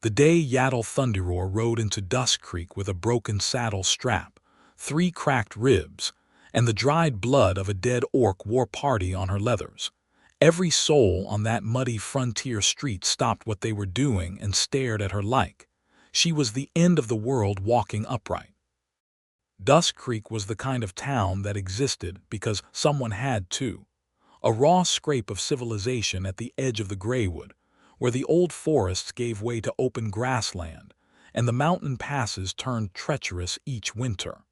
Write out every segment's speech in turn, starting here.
The day Yatul Thunderroar rode into Dustcreek with a broken saddle strap, 3 cracked ribs, and the dried blood of a dead orc war party on her leathers. Every soul on that muddy frontier street stopped what they were doing and stared at her like she was the end of the world walking upright. Dustcreek was the kind of town that existed because someone had to. A raw scrape of civilization at the edge of the Greywood, where the old forests gave way to open grassland, and the mountain passes turned treacherous each winter.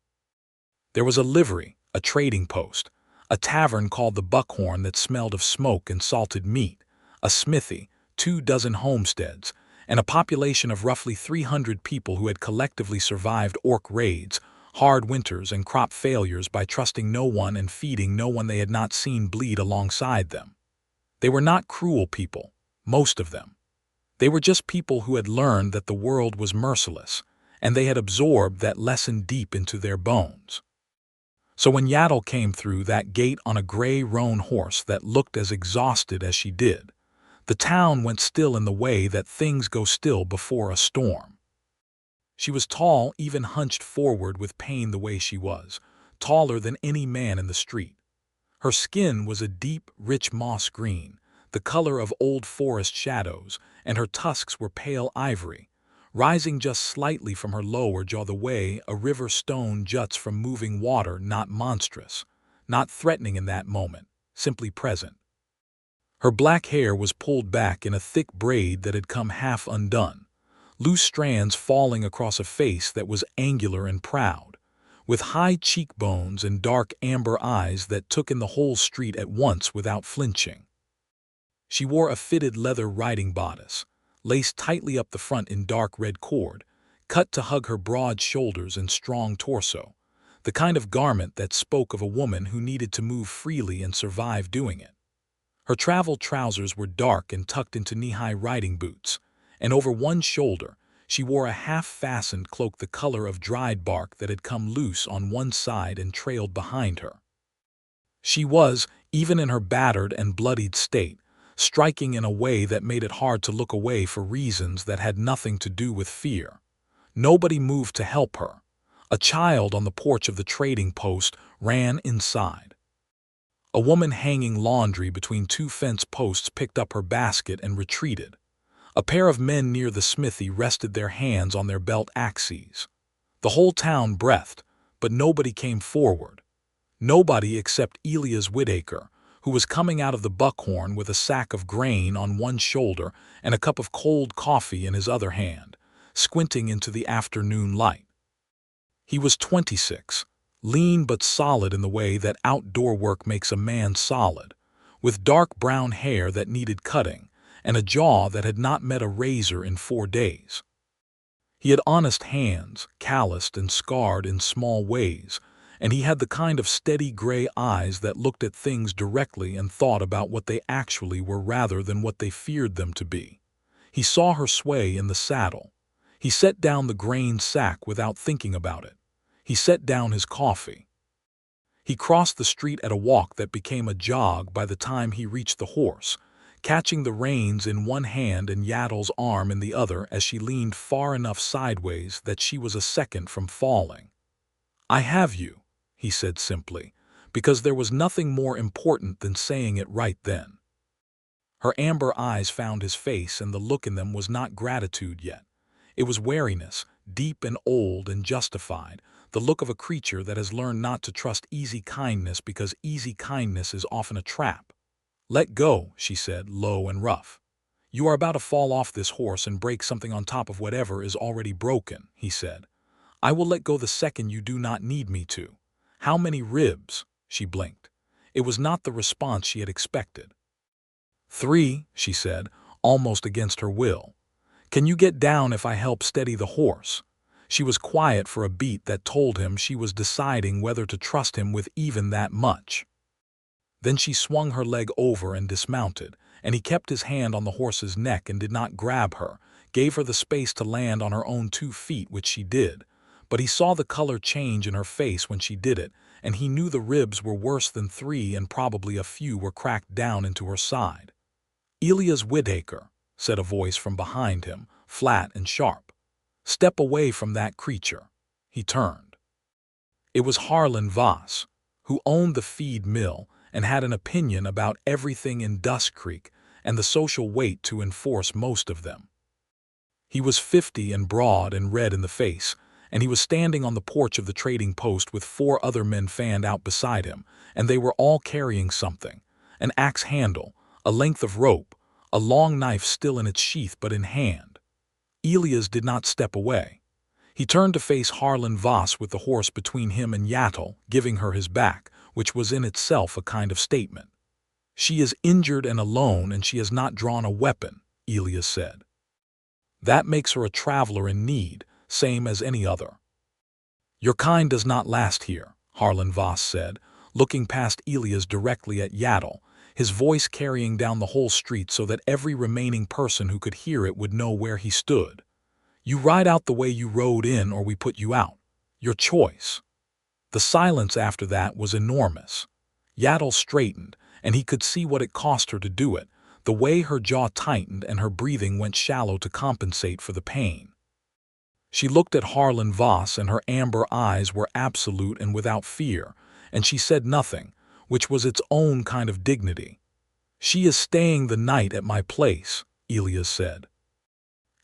There was a livery, a trading post, a tavern called the Buckhorn that smelled of smoke and salted meat, a smithy, 24 homesteads, and a population of roughly 300 people who had collectively survived orc raids, hard winters, and crop failures by trusting no one and feeding no one they had not seen bleed alongside them. They were not cruel people, most of them. They were just people who had learned that the world was merciless, and they had absorbed that lesson deep into their bones. So when Yatul came through that gate on a gray roan horse that looked as exhausted as she did, the town went still in the way that things go still before a storm. She was tall, even hunched forward with pain the way she was, taller than any man in the street. Her skin was a deep, rich moss green, the color of old forest shadows, and her tusks were pale ivory, rising just slightly from her lower jaw the way a river stone juts from moving water, not monstrous, not threatening in that moment, simply present. Her black hair was pulled back in a thick braid that had come half undone, loose strands falling across a face that was angular and proud, with high cheekbones and dark amber eyes that took in the whole street at once without flinching. She wore a fitted leather riding bodice, laced tightly up the front in dark red cord, cut to hug her broad shoulders and strong torso, the kind of garment that spoke of a woman who needed to move freely and survive doing it. Her travel trousers were dark and tucked into knee-high riding boots, and over one shoulder she wore a half-fastened cloak the color of dried bark that had come loose on one side and trailed behind her. She was, even in her battered and bloodied state, striking in a way that made it hard to look away for reasons that had nothing to do with fear. Nobody moved to help her. A child on the porch of the trading post ran inside. A woman hanging laundry between 2 fence posts picked up her basket and retreated. A pair of men near the smithy rested their hands on their belt axes. The whole town breathed, but nobody came forward. Nobody except Elias Whitaker, who was coming out of the Buckhorn with a sack of grain on one shoulder and a cup of cold coffee in his other hand, squinting into the afternoon light. He was 26, lean but solid in the way that outdoor work makes a man solid, with dark brown hair that needed cutting and a jaw that had not met a razor in 4 days. He had honest hands, calloused and scarred in small ways, and he had the kind of steady gray eyes that looked at things directly and thought about what they actually were rather than what they feared them to be. He saw her sway in the saddle. He set down the grain sack without thinking about it. He set down his coffee. He crossed the street at a walk that became a jog by the time he reached the horse, catching the reins in one hand and Yatul's arm in the other as she leaned far enough sideways that she was a second from falling. "I have you," he said simply, because there was nothing more important than saying it right then. Her amber eyes found his face, and the look in them was not gratitude yet. It was wariness, deep and old and justified, the look of a creature that has learned not to trust easy kindness because easy kindness is often a trap. "Let go," she said, low and rough. "You are about to fall off this horse and break something on top of whatever is already broken," he said. "I will let go the second you do not need me to." "How many ribs?" She blinked. It was not the response she had expected. "3," she said, almost against her will. "Can you get down if I help steady the horse?" She was quiet for a beat that told him she was deciding whether to trust him with even that much. Then she swung her leg over and dismounted, and he kept his hand on the horse's neck and did not grab her, gave her the space to land on her own 2 feet, which she did. But he saw the color change in her face when she did it, and he knew the ribs were worse than 3 and probably a few were cracked down into her side. "Elias Whitaker," said a voice from behind him, flat and sharp. "Step away from that creature." He turned. It was Harlan Voss, who owned the feed mill and had an opinion about everything in Dustcreek and the social weight to enforce most of them. He was 50 and broad and red in the face, and he was standing on the porch of the trading post with 4 other men fanned out beside him, and they were all carrying something: an axe handle, a length of rope, a long knife still in its sheath but in hand. Elias did not step away. He turned to face Harlan Voss with the horse between him and Yatul, giving her his back, which was in itself a kind of statement. "She is injured and alone, and she has not drawn a weapon," Elias said. "That makes her a traveler in need, same as any other." "Your kind does not last here," Harlan Voss said, looking past Elias directly at Yatul, his voice carrying down the whole street so that every remaining person who could hear it would know where he stood. "You ride out the way you rode in, or we put you out. Your choice." The silence after that was enormous. Yatul straightened, and he could see what it cost her to do it, the way her jaw tightened and her breathing went shallow to compensate for the pain. She looked at Harlan Voss, and her amber eyes were absolute and without fear, and she said nothing, which was its own kind of dignity. "She is staying the night at my place," Elias said.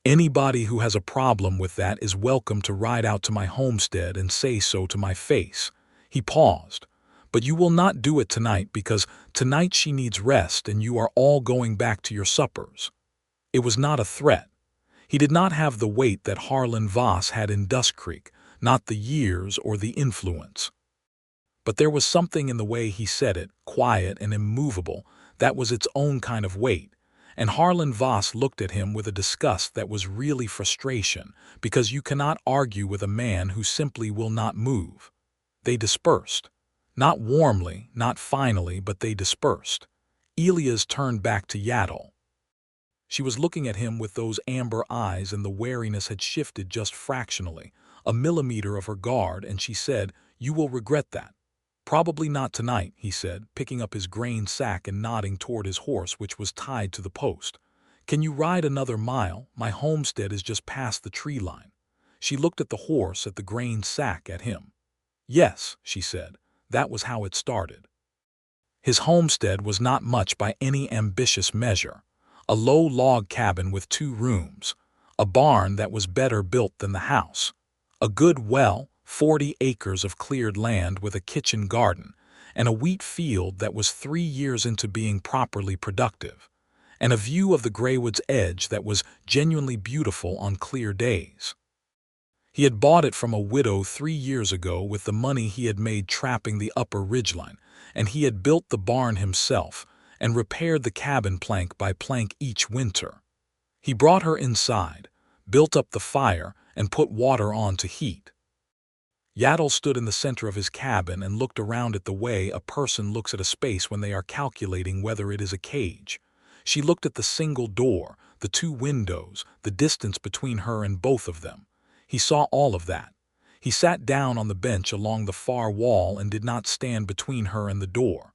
"Anybody who has a problem with that is welcome to ride out to my homestead and say so to my face." He paused. "But you will not do it tonight, because tonight she needs rest and you are all going back to your suppers." It was not a threat. He did not have the weight that Harlan Voss had in Dustcreek, not the years or the influence. But there was something in the way he said it, quiet and immovable, that was its own kind of weight, and Harlan Voss looked at him with a disgust that was really frustration, because you cannot argue with a man who simply will not move. They dispersed. Not warmly, not finally, but they dispersed. Elias turned back to Yatul. She was looking at him with those amber eyes, and the wariness had shifted just fractionally, a millimeter of her guard, and she said, "You will regret that." "Probably not tonight," he said, picking up his grain sack and nodding toward his horse, which was tied to the post. "Can you ride another mile? My homestead is just past the tree line." She looked at the horse, at the grain sack, at him. "Yes," she said, "that was how it started." His homestead was not much by any ambitious measure. A low log cabin with 2 rooms, a barn that was better built than the house, a good well, 40 acres of cleared land with a kitchen garden, and a wheat field that was 3 years into being properly productive, and a view of the Greywood's edge that was genuinely beautiful on clear days. He had bought it from a widow 3 years ago with the money he had made trapping the upper ridgeline, and he had built the barn himself and repaired the cabin plank by plank each winter. He brought her inside, built up the fire, and put water on to heat. Yatul stood in the center of his cabin and looked around it the way a person looks at a space when they are calculating whether it is a cage. She looked at the single door, the 2 windows, the distance between her and both of them. He saw all of that. He sat down on the bench along the far wall and did not stand between her and the door.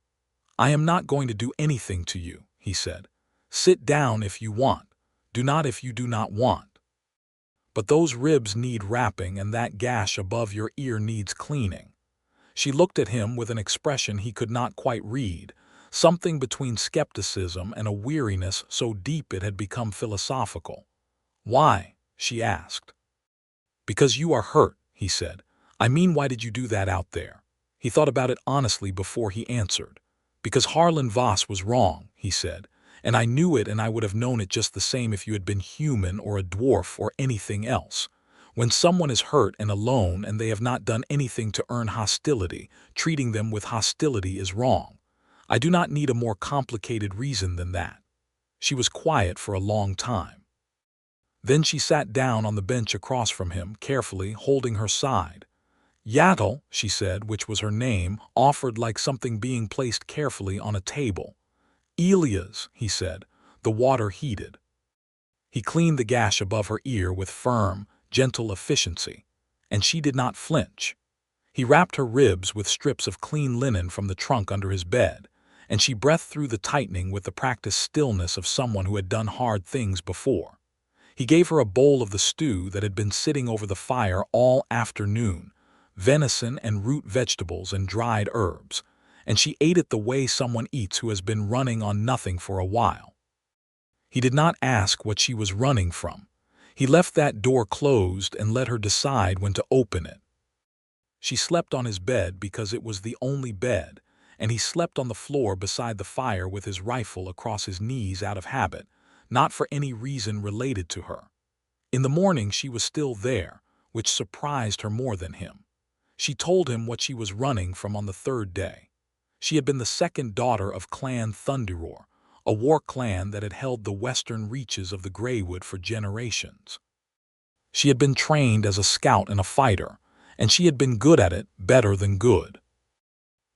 "I am not going to do anything to you," he said. "Sit down if you want. Do not if you do not want. But those ribs need wrapping, and that gash above your ear needs cleaning." She looked at him with an expression he could not quite read, something between skepticism and a weariness so deep it had become philosophical. "Why?" she asked. "Because you are hurt," he said. "I mean, why did you do that out there?" He thought about it honestly before he answered. "Because Harlan Voss was wrong," he said, "and I knew it, and I would have known it just the same if you had been human or a dwarf or anything else. When someone is hurt and alone and they have not done anything to earn hostility, treating them with hostility is wrong. I do not need a more complicated reason than that." She was quiet for a long time. Then she sat down on the bench across from him, carefully holding her side. "Yatul," she said, which was her name, offered like something being placed carefully on a table. "Elias," he said. The water heated. He cleaned the gash above her ear with firm, gentle efficiency, and she did not flinch. He wrapped her ribs with strips of clean linen from the trunk under his bed, and she breathed through the tightening with the practiced stillness of someone who had done hard things before. He gave her a bowl of the stew that had been sitting over the fire all afternoon, venison and root vegetables and dried herbs, and she ate it the way someone eats who has been running on nothing for a while. He did not ask what she was running from. He left that door closed and let her decide when to open it. She slept on his bed because it was the only bed, and he slept on the floor beside the fire with his rifle across his knees out of habit, not for any reason related to her. In the morning she was still there, which surprised her more than him. She told him what she was running from on the third day. She had been the second daughter of Clan Thunderroar, a war clan that had held the western reaches of the Greywood for generations. She had been trained as a scout and a fighter, and she had been good at it, better than good.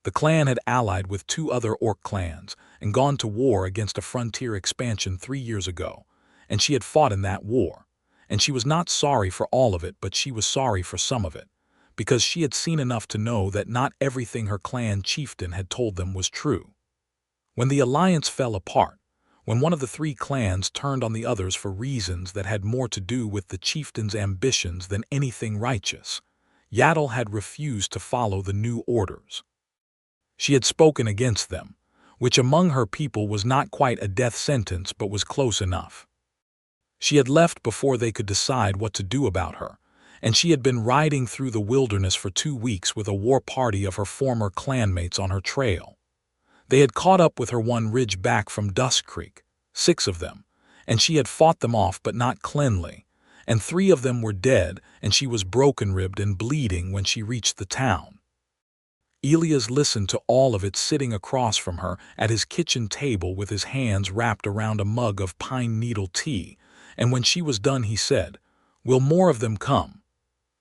The clan had allied with two other orc clans and gone to war against a frontier expansion 3 years ago, and she had fought in that war. And she was not sorry for all of it, but she was sorry for some of it, because she had seen enough to know that not everything her clan chieftain had told them was true. When the alliance fell apart, when one of the 3 clans turned on the others for reasons that had more to do with the chieftain's ambitions than anything righteous, Yatul had refused to follow the new orders. She had spoken against them, which among her people was not quite a death sentence but was close enough. She had left before they could decide what to do about her, and she had been riding through the wilderness for 2 weeks with a war party of her former clanmates on her trail. They had caught up with her one ridge back from Dustcreek, 6 of them, and she had fought them off but not cleanly, and 3 of them were dead, and she was broken-ribbed and bleeding when she reached the town. Elias listened to all of it sitting across from her at his kitchen table with his hands wrapped around a mug of pine needle tea, and when she was done he said, "Will more of them come?"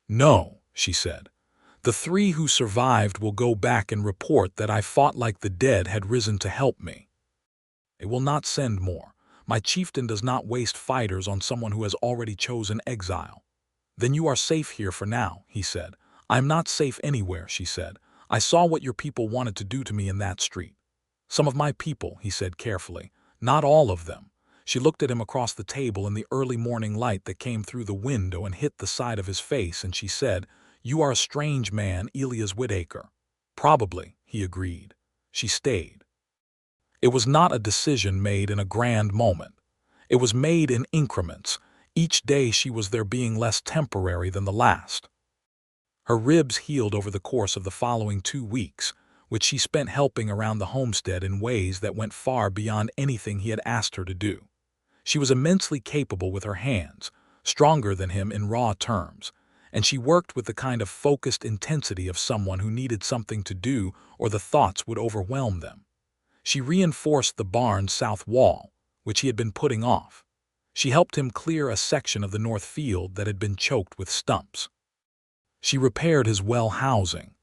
"No," she said. "The 3 who survived will go back and report that I fought like the dead had risen to help me. They will not send more. My chieftain does not waste fighters on someone who has already chosen exile." "Then you are safe here for now," he said. "I am not safe anywhere," she said. "I saw what your people wanted to do to me in that street." "Some of my people," he said carefully. "Not all of them." She looked at him across the table in the early morning light that came through the window and hit the side of his face, and she said, "You are a strange man, Elias Whitaker." "Probably," he agreed. She stayed. It was not a decision made in a grand moment. It was made in increments. Each day she was there being less temporary than the last. Her ribs healed over the course of the following 2 weeks, which she spent helping around the homestead in ways that went far beyond anything he had asked her to do. She was immensely capable with her hands, stronger than him in raw terms, and she worked with the kind of focused intensity of someone who needed something to do or the thoughts would overwhelm them. She reinforced the barn's south wall, which he had been putting off. She helped him clear a section of the north field that had been choked with stumps. She repaired his well housing.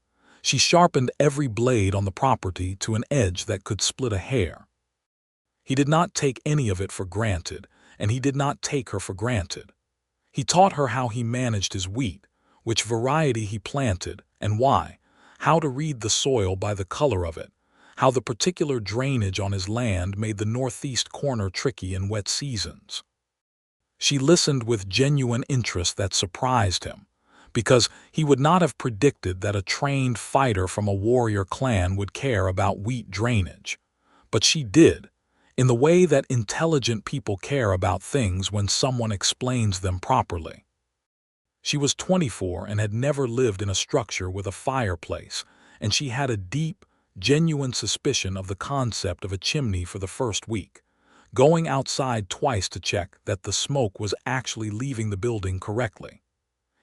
She sharpened every blade on the property to an edge that could split a hair. He did not take any of it for granted, and he did not take her for granted. He taught her how he managed his wheat, which variety he planted, and why, how to read the soil by the color of it, how the particular drainage on his land made the northeast corner tricky in wet seasons. She listened with genuine interest that surprised him, because he would not have predicted that a trained fighter from a warrior clan would care about wheat drainage. But she did, in the way that intelligent people care about things when someone explains them properly. She was 24 and had never lived in a structure with a fireplace, and she had a deep, genuine suspicion of the concept of a chimney for the first week, going outside twice to check that the smoke was actually leaving the building correctly.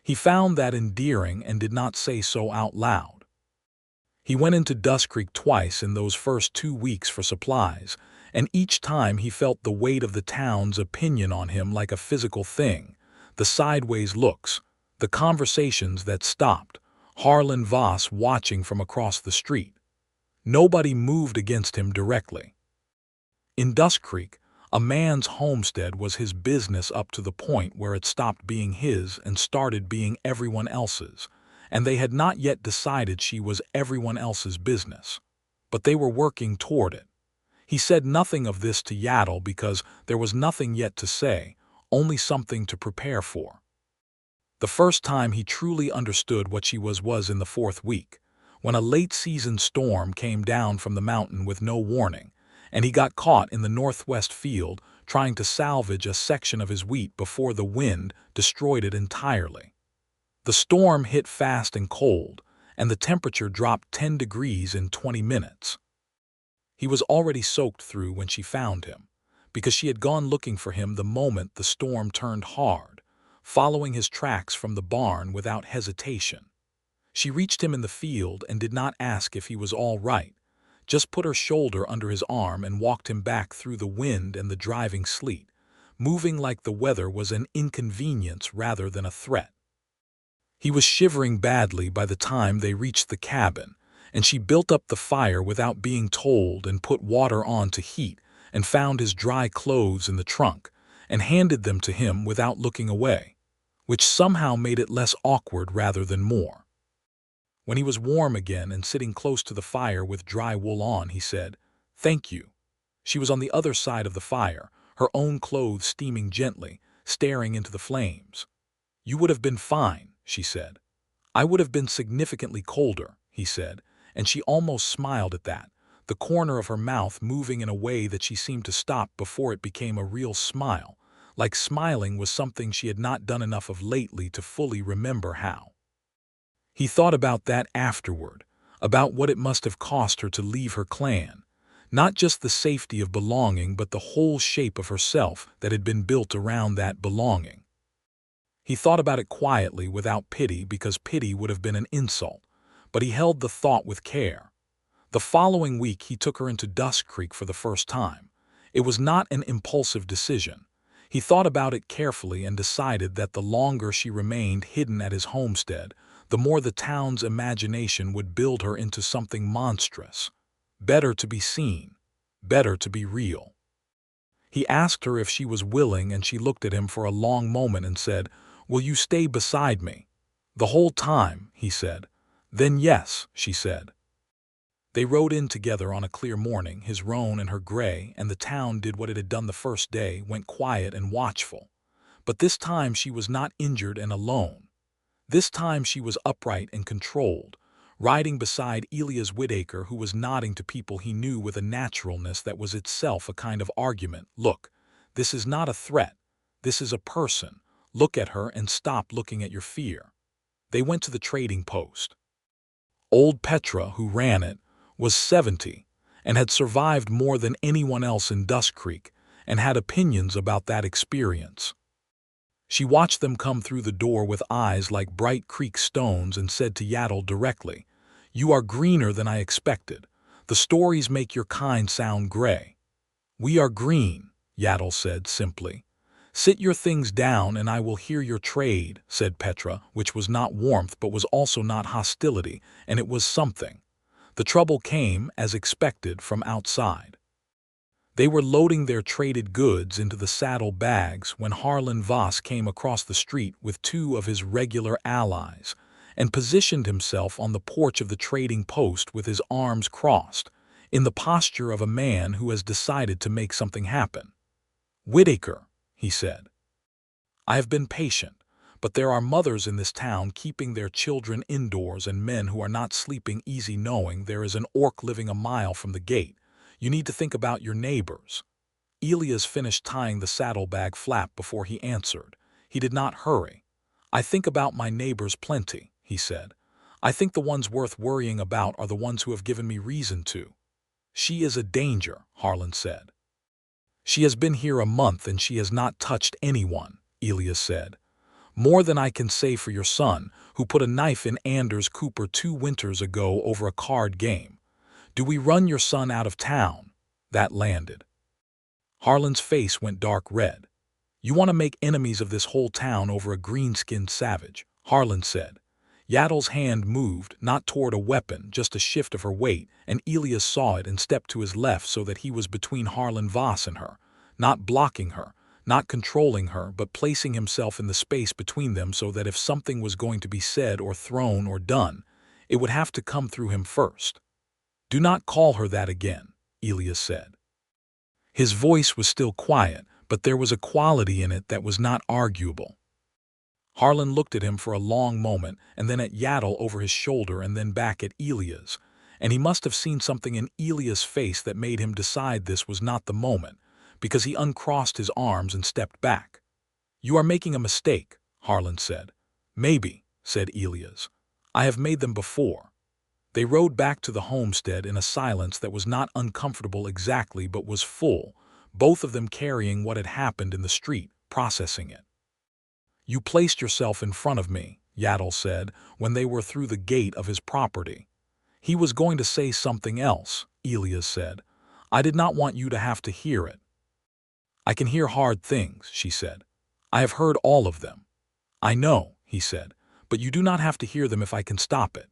He found that endearing and did not say so out loud. He went into Dustcreek twice in those first 2 weeks for supplies, and each time he felt the weight of the town's opinion on him like a physical thing, the sideways looks, the conversations that stopped, Harlan Voss watching from across the street. Nobody moved against him directly. In Dustcreek, a man's homestead was his business up to the point where it stopped being his and started being everyone else's, and they had not yet decided she was everyone else's business. But they were working toward it. He said nothing of this to Yatul because there was nothing yet to say, only something to prepare for. The first time he truly understood what she was in the fourth week, when a late-season storm came down from the mountain with no warning, and he got caught in the northwest field trying to salvage a section of his wheat before the wind destroyed it entirely. The storm hit fast and cold, and the temperature dropped 10 degrees in 20 minutes. He was already soaked through when she found him, because she had gone looking for him the moment the storm turned hard, following his tracks from the barn without hesitation. She reached him in the field and did not ask if he was all right, just put her shoulder under his arm and walked him back through the wind and the driving sleet, moving like the weather was an inconvenience rather than a threat. He was shivering badly by the time they reached the cabin, and she built up the fire without being told and put water on to heat and found his dry clothes in the trunk and handed them to him without looking away, which somehow made it less awkward rather than more. When he was warm again and sitting close to the fire with dry wool on, he said, "Thank you." She was on the other side of the fire, her own clothes steaming gently, staring into the flames. "You would have been fine," she said. "I would have been significantly colder," he said, and she almost smiled at that, the corner of her mouth moving in a way that she seemed to stop before it became a real smile, like smiling was something she had not done enough of lately to fully remember how. He thought about that afterward, about what it must have cost her to leave her clan, not just the safety of belonging but the whole shape of herself that had been built around that belonging. He thought about it quietly without pity because pity would have been an insult, but he held the thought with care. The following week he took her into Dustcreek for the first time. It was not an impulsive decision. He thought about it carefully and decided that the longer she remained hidden at his homestead, the more the town's imagination would build her into something monstrous. Better to be seen. Better to be real. He asked her if she was willing, and she looked at him for a long moment and said, "Will you stay beside me?" "The whole time," he said. "Then yes," she said. They rode in together on a clear morning, his roan and her gray, and the town did what it had done the first day, went quiet and watchful. But this time she was not injured and alone. This time she was upright and controlled, riding beside Elias Whitaker, who was nodding to people he knew with a naturalness that was itself a kind of argument. "Look, this is not a threat. This is a person. Look at her and stop looking at your fear." They went to the trading post. Old Petra, who ran it, was 70 and had survived more than anyone else in Dustcreek and had opinions about that experience. She watched them come through the door with eyes like bright creek stones and said to Yatul directly, "You are greener than I expected. The stories make your kind sound gray." "We are green," Yatul said simply. "Sit your things down and I will hear your trade," said Petra, which was not warmth but was also not hostility, and it was something. The trouble came, as expected, from outside. They were loading their traded goods into the saddle bags when Harlan Voss came across the street with two of his regular allies and positioned himself on the porch of the trading post with his arms crossed, in the posture of a man who has decided to make something happen. "Whitaker," he said, "I have been patient, but there are mothers in this town keeping their children indoors and men who are not sleeping easy knowing there is an orc living a mile from the gate. You need to think about your neighbors." Elias finished tying the saddlebag flap before he answered. He did not hurry. "I think about my neighbors plenty," he said. "I think the ones worth worrying about are the ones who have given me reason to." "She is a danger," Harlan said. "She has been here a month and she has not touched anyone," Elias said. "More than I can say for your son, who put a knife in Anders Cooper 2 winters ago over a card game. Do we run your son out of town?" That landed. Harlan's face went dark red. "You want to make enemies of this whole town over a green-skinned savage," Harlan said. Yatul's hand moved, not toward a weapon, just a shift of her weight, and Elias saw it and stepped to his left so that he was between Harlan Voss and her, not blocking her, not controlling her, but placing himself in the space between them so that if something was going to be said or thrown or done, it would have to come through him first. "Do not call her that again," Elias said. His voice was still quiet, but there was a quality in it that was not arguable. Harlan looked at him for a long moment, and then at Yatul over his shoulder, and then back at Elias, and he must have seen something in Elias' face that made him decide this was not the moment, because he uncrossed his arms and stepped back. "You are making a mistake," Harlan said. "Maybe," said Elias. "I have made them before." They rode back to the homestead in a silence that was not uncomfortable exactly but was full, both of them carrying what had happened in the street, processing it. "You placed yourself in front of me," Yatul said, when they were through the gate of his property. "He was going to say something else," Elias said. "I did not want you to have to hear it." "I can hear hard things," she said. "I have heard all of them." "I know," he said, "but you do not have to hear them if I can stop it."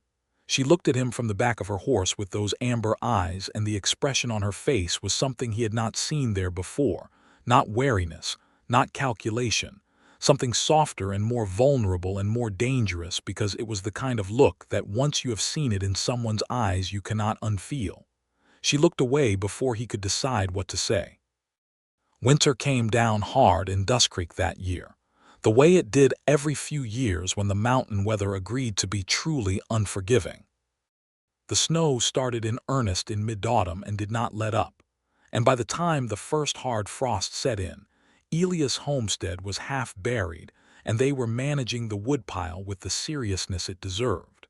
She looked at him from the back of her horse with those amber eyes, and the expression on her face was something he had not seen there before, not wariness, not calculation, something softer and more vulnerable and more dangerous, because it was the kind of look that once you have seen it in someone's eyes you cannot unfeel. She looked away before he could decide what to say. Winter came down hard in Dustcreek that year, the way it did every few years when the mountain weather agreed to be truly unforgiving. The snow started in earnest in mid-autumn and did not let up, and by the time the first hard frost set in, Elias' homestead was half buried, and they were managing the woodpile with the seriousness it deserved.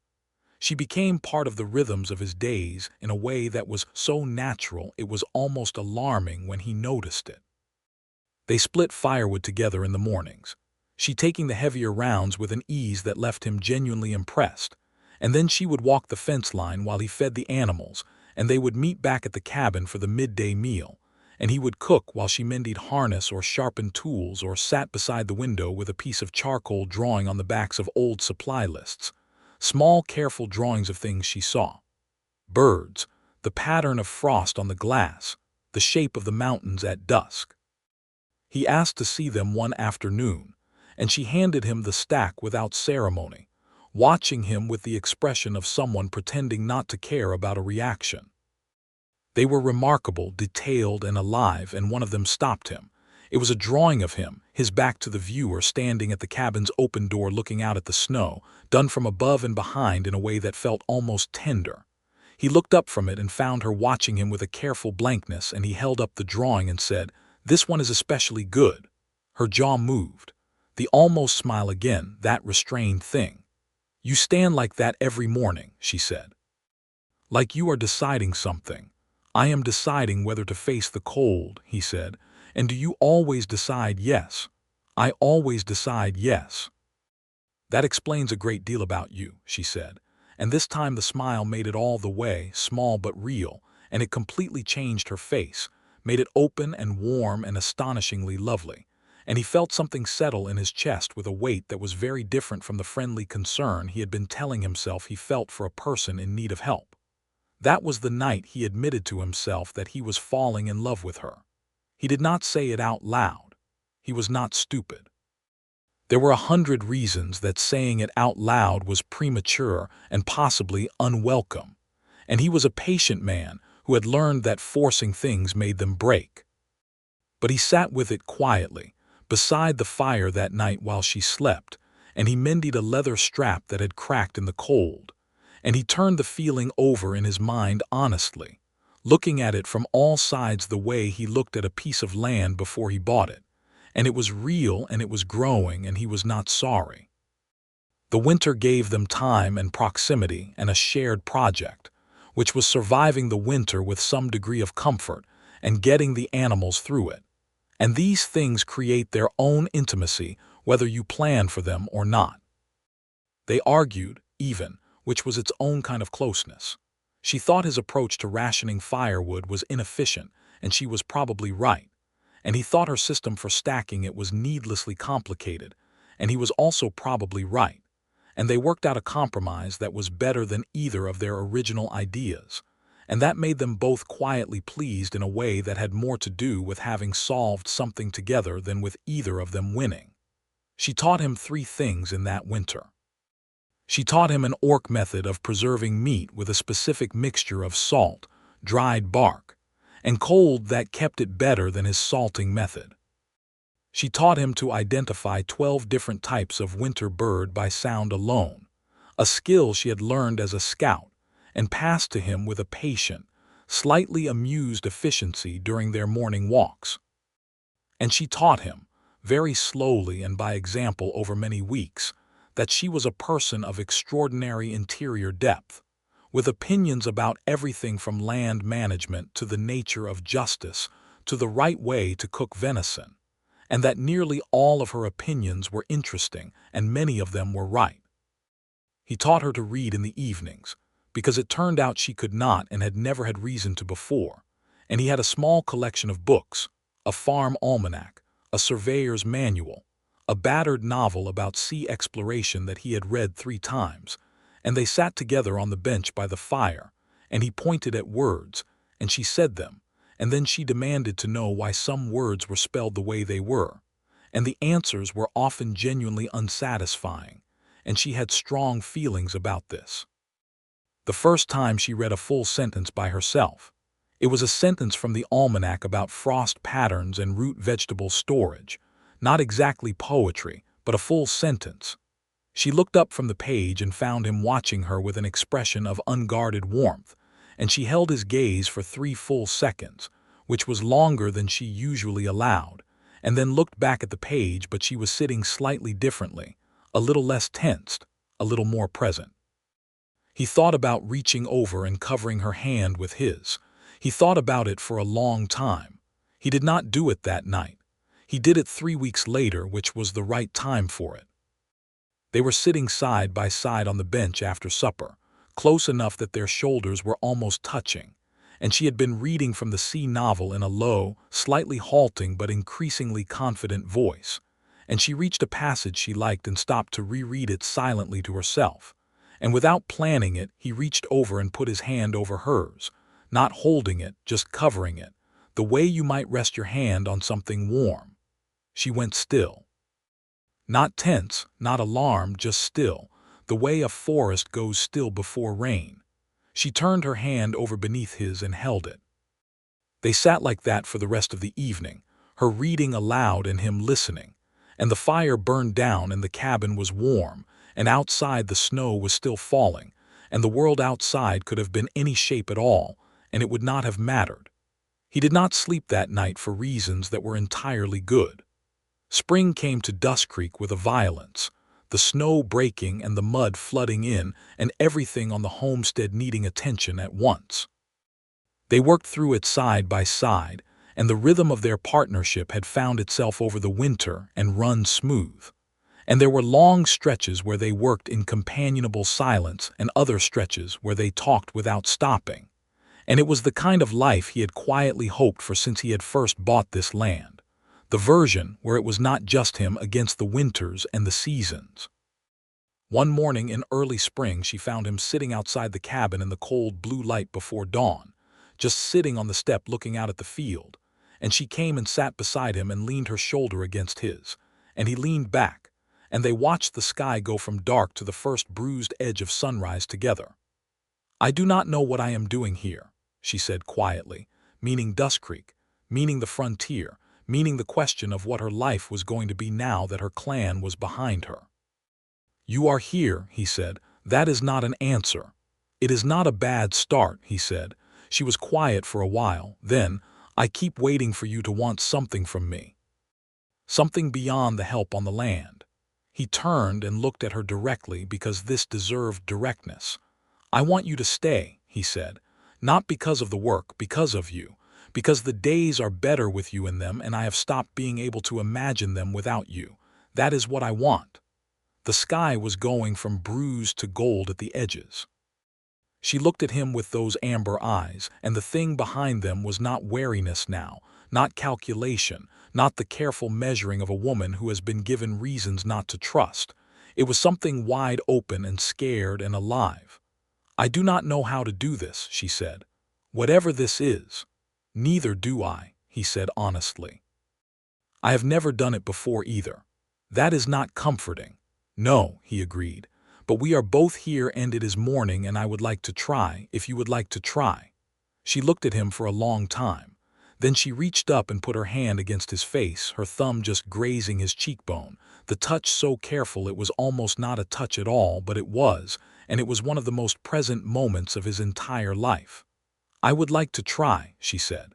She became part of the rhythms of his days in a way that was so natural it was almost alarming when he noticed it. They split firewood together in the mornings, she taking the heavier rounds with an ease that left him genuinely impressed, and then she would walk the fence line while he fed the animals, and they would meet back at the cabin for the midday meal, and he would cook while she mended harness or sharpened tools or sat beside the window with a piece of charcoal drawing on the backs of old supply lists, small careful drawings of things she saw. Birds, the pattern of frost on the glass, the shape of the mountains at dusk. He asked to see them one afternoon, and she handed him the stack without ceremony, watching him with the expression of someone pretending not to care about a reaction. They were remarkable, detailed, and alive, and one of them stopped him. It was a drawing of him, his back to the viewer, standing at the cabin's open door looking out at the snow, done from above and behind in a way that felt almost tender. He looked up from it and found her watching him with a careful blankness, and he held up the drawing and said, "This one is especially good." Her jaw moved. The almost smile again, that restrained thing. "You stand like that every morning," she said. "Like you are deciding something." "I am deciding whether to face the cold," he said. "And do you always decide yes?" "I always decide yes." "That explains a great deal about you," she said. And this time the smile made it all the way, small but real, and it completely changed her face, made it open and warm and astonishingly lovely. And he felt something settle in his chest with a weight that was very different from the friendly concern he had been telling himself he felt for a person in need of help. That was the night he admitted to himself that he was falling in love with her. He did not say it out loud. He was not stupid. There were 100 reasons that saying it out loud was premature and possibly unwelcome, and he was a patient man who had learned that forcing things made them break. But he sat with it quietly, beside the fire that night while she slept, and he mended a leather strap that had cracked in the cold, and he turned the feeling over in his mind honestly, looking at it from all sides the way he looked at a piece of land before he bought it, and it was real and it was growing and he was not sorry. The winter gave them time and proximity and a shared project, which was surviving the winter with some degree of comfort and getting the animals through it. And these things create their own intimacy whether you plan for them or not. They argued, even, which was its own kind of closeness. She thought his approach to rationing firewood was inefficient, and she was probably right. And he thought her system for stacking it was needlessly complicated, and he was also probably right. And they worked out a compromise that was better than either of their original ideas, and that made them both quietly pleased in a way that had more to do with having solved something together than with either of them winning. She taught him 3 things in that winter. She taught him an orc method of preserving meat with a specific mixture of salt, dried bark, and cold that kept it better than his salting method. She taught him to identify 12 different types of winter bird by sound alone, a skill she had learned as a scout and passed to him with a patient, slightly amused efficiency during their morning walks. And she taught him, very slowly and by example over many weeks, that she was a person of extraordinary interior depth, with opinions about everything from land management to the nature of justice to the right way to cook venison, and that nearly all of her opinions were interesting and many of them were right. He taught her to read in the evenings, because it turned out she could not and had never had reason to before, and he had a small collection of books, a farm almanac, a surveyor's manual, a battered novel about sea exploration that he had read 3 times, and they sat together on the bench by the fire, and he pointed at words, and she said them, and then she demanded to know why some words were spelled the way they were, and the answers were often genuinely unsatisfying, and she had strong feelings about this. The first time she read a full sentence by herself, it was a sentence from the almanac about frost patterns and root vegetable storage, not exactly poetry, but a full sentence. She looked up from the page and found him watching her with an expression of unguarded warmth, and she held his gaze for 3 full seconds, which was longer than she usually allowed, and then looked back at the page, but she was sitting slightly differently, a little less tensed, a little more present. He thought about reaching over and covering her hand with his. He thought about it for a long time. He did not do it that night. He did it 3 weeks later, which was the right time for it. They were sitting side by side on the bench after supper, close enough that their shoulders were almost touching, and she had been reading from the sea novel in a low, slightly halting but increasingly confident voice, and she reached a passage she liked and stopped to reread it silently to herself, and without planning it, he reached over and put his hand over hers, not holding it, just covering it, the way you might rest your hand on something warm. She went still. Not tense, not alarmed, just still, the way a forest goes still before rain. She turned her hand over beneath his and held it. They sat like that for the rest of the evening, her reading aloud and him listening, and the fire burned down and the cabin was warm, and outside the snow was still falling, and the world outside could have been any shape at all, and it would not have mattered. He did not sleep that night for reasons that were entirely good. Spring came to Dustcreek with a violence, the snow breaking and the mud flooding in and everything on the homestead needing attention at once. They worked through it side by side, and the rhythm of their partnership had found itself over the winter and run smooth. And there were long stretches where they worked in companionable silence and other stretches where they talked without stopping. And it was the kind of life he had quietly hoped for since he had first bought this land. The version where it was not just him against the winters and the seasons. One morning in early spring she found him sitting outside the cabin in the cold blue light before dawn, just sitting on the step looking out at the field, and she came and sat beside him and leaned her shoulder against his, and he leaned back, and they watched the sky go from dark to the first bruised edge of sunrise together. "I do not know what I am doing here," she said quietly, meaning Dustcreek, meaning the frontier, meaning the question of what her life was going to be now that her clan was behind her. "You are here," he said. "That is not an answer." "It is not a bad start," he said. She was quiet for a while. Then, "I keep waiting for you to want something from me. Something beyond the help on the land." He turned and looked at her directly because this deserved directness. "I want you to stay," he said. "Not because of the work, because of you. Because the days are better with you in them and I have stopped being able to imagine them without you. That is what I want." The sky was going from bruised to gold at the edges. She looked at him with those amber eyes, and the thing behind them was not wariness now, not calculation, not the careful measuring of a woman who has been given reasons not to trust. It was something wide open and scared and alive. "I do not know how to do this," she said. "Whatever this is." "Neither do I," he said honestly. "I have never done it before either." "That is not comforting." "No," he agreed. "But we are both here and it is morning and I would like to try, if you would like to try." She looked at him for a long time. Then she reached up and put her hand against his face, her thumb just grazing his cheekbone, the touch so careful it was almost not a touch at all, but it was, and it was one of the most present moments of his entire life. "I would like to try," she said.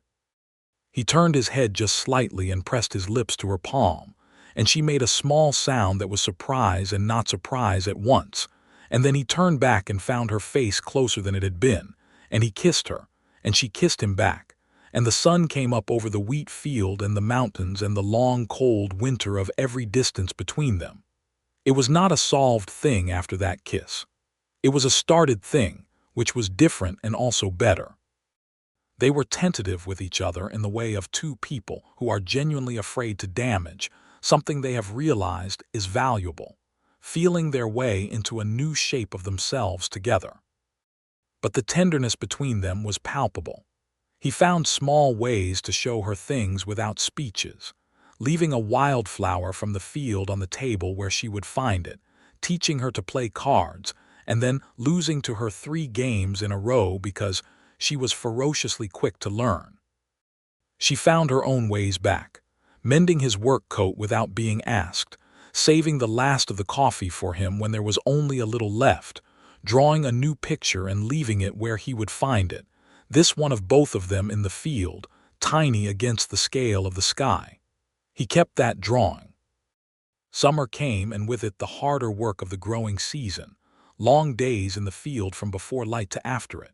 He turned his head just slightly and pressed his lips to her palm, and she made a small sound that was surprise and not surprise at once, and then he turned back and found her face closer than it had been, and he kissed her, and she kissed him back, and the sun came up over the wheat field and the mountains and the long cold winter of every distance between them. It was not a solved thing after that kiss. It was a started thing, which was different and also better. They were tentative with each other in the way of two people who are genuinely afraid to damage something they have realized is valuable, feeling their way into a new shape of themselves together. But the tenderness between them was palpable. He found small ways to show her things without speeches, leaving a wildflower from the field on the table where she would find it, teaching her to play cards, and then losing to her 3 games in a row because she was ferociously quick to learn. She found her own ways back, mending his work coat without being asked, saving the last of the coffee for him when there was only a little left, drawing a new picture and leaving it where he would find it, this one of both of them in the field, tiny against the scale of the sky. He kept that drawing. Summer came, and with it the harder work of the growing season, long days in the field from before light to after it.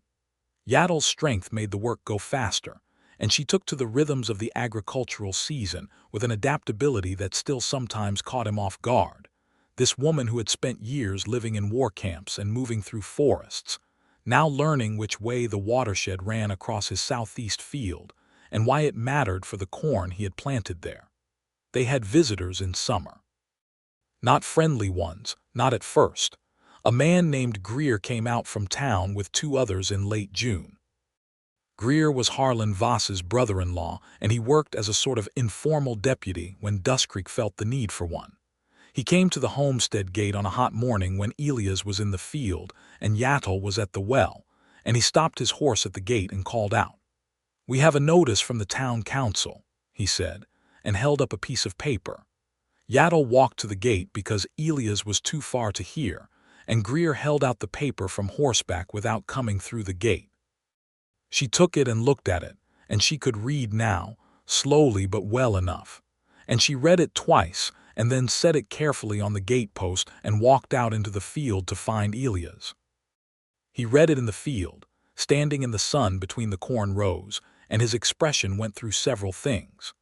Yatul's strength made the work go faster, and she took to the rhythms of the agricultural season with an adaptability that still sometimes caught him off guard. This woman who had spent years living in war camps and moving through forests, now learning which way the watershed ran across his southeast field and why it mattered for the corn he had planted there. They had visitors in summer. Not friendly ones, not at first. A man named Greer came out from town with 2 others in late June. Greer was Harlan Voss's brother-in-law, and he worked as a sort of informal deputy when Dustcreek felt the need for one. He came to the homestead gate on a hot morning when Elias was in the field and Yatul was at the well, and he stopped his horse at the gate and called out. "We have a notice from the town council," he said, and held up a piece of paper. Yatul walked to the gate because Elias was too far to hear, and Greer held out the paper from horseback without coming through the gate. She took it and looked at it, and she could read now, slowly but well enough. And she read it twice, and then set it carefully on the gate-post and walked out into the field to find Elias. He read it in the field, standing in the sun between the corn rows, and his expression went through several things.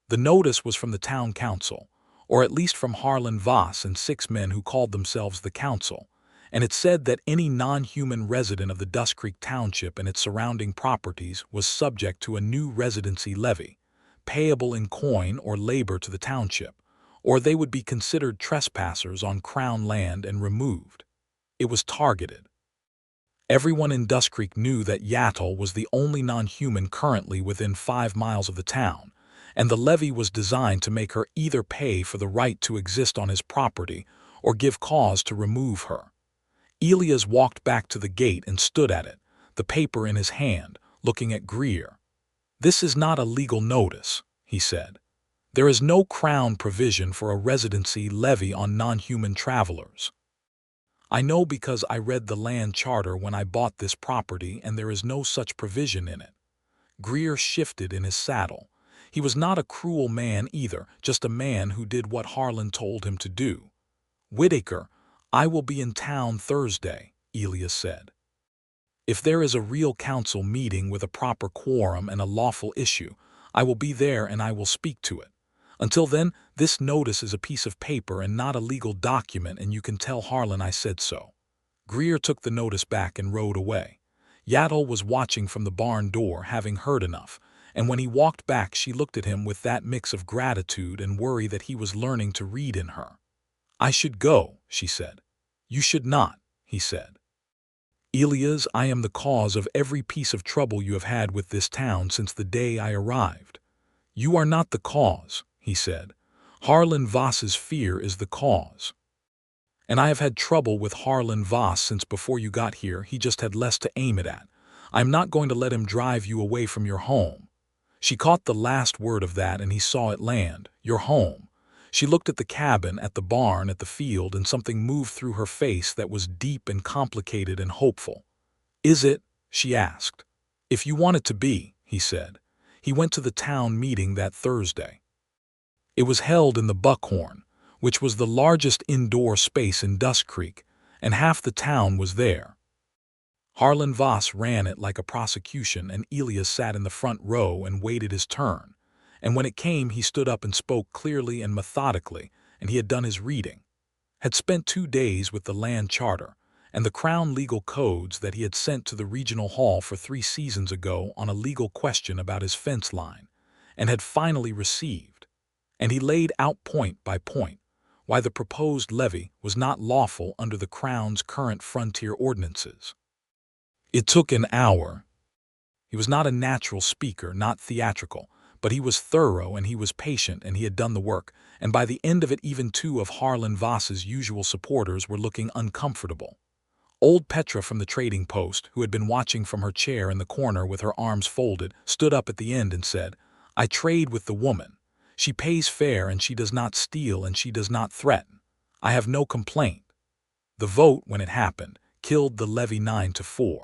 The notice was from the town council, or at least from Harlan Voss and 6 men who called themselves the council, and it said that any non-human resident of the Dustcreek Township and its surrounding properties was subject to a new residency levy, payable in coin or labor to the township, or they would be considered trespassers on Crown land and removed. It was targeted. Everyone in Dustcreek knew that Yatul was the only non-human currently within 5 miles of the town, and the levy was designed to make her either pay for the right to exist on his property or give cause to remove her. Elias walked back to the gate and stood at it, the paper in his hand, looking at Greer. "This is not a legal notice," he said. "There is no Crown provision for a residency levy on non-human travelers. I know because I read the land charter when I bought this property, and there is no such provision in it." Greer shifted in his saddle. He was not a cruel man either, just a man who did what Harlan told him to do. "Whitaker, I will be in town Thursday," Elias said. "If there is a real council meeting with a proper quorum and a lawful issue, I will be there and I will speak to it. Until then, this notice is a piece of paper and not a legal document, and you can tell Harlan I said so." Greer took the notice back and rode away. Yatul was watching from the barn door, having heard enough, and when he walked back she looked at him with that mix of gratitude and worry that he was learning to read in her. "I should go," she said. "You should not," he said. "Elias, I am the cause of every piece of trouble you have had with this town since the day I arrived." "You are not the cause," he said. "Harlan Voss's fear is the cause. And I have had trouble with Harlan Voss since before you got here. He just had less to aim it at. I'm not going to let him drive you away from your home. She caught the last word of that and he saw it land. You're home. She looked at the cabin, at the barn, at the field, and something moved through her face that was deep and complicated and hopeful. Is it? She asked. If you want it to be, he said. He went to the town meeting that Thursday. It was held in the Buckhorn, which was the largest indoor space in Dustcreek, and half the town was there. Harlan Voss ran it like a prosecution, and Elias sat in the front row and waited his turn. And when it came, he stood up and spoke clearly and methodically, and he had done his reading. Had spent 2 days with the land charter and the Crown legal codes that he had sent to the regional hall for 3 seasons ago on a legal question about his fence line, and had finally received. And he laid out point by point why the proposed levy was not lawful under the Crown's current frontier ordinances. It took an hour. He was not a natural speaker, not theatrical, but he was thorough and he was patient and he had done the work, and by the end of it even 2 of Harlan Voss's usual supporters were looking uncomfortable. Old Petra from the trading post, who had been watching from her chair in the corner with her arms folded, stood up at the end and said, I trade with the woman. She pays fair and she does not steal and she does not threaten. I have no complaint. The vote, when it happened, killed the levy 9-4.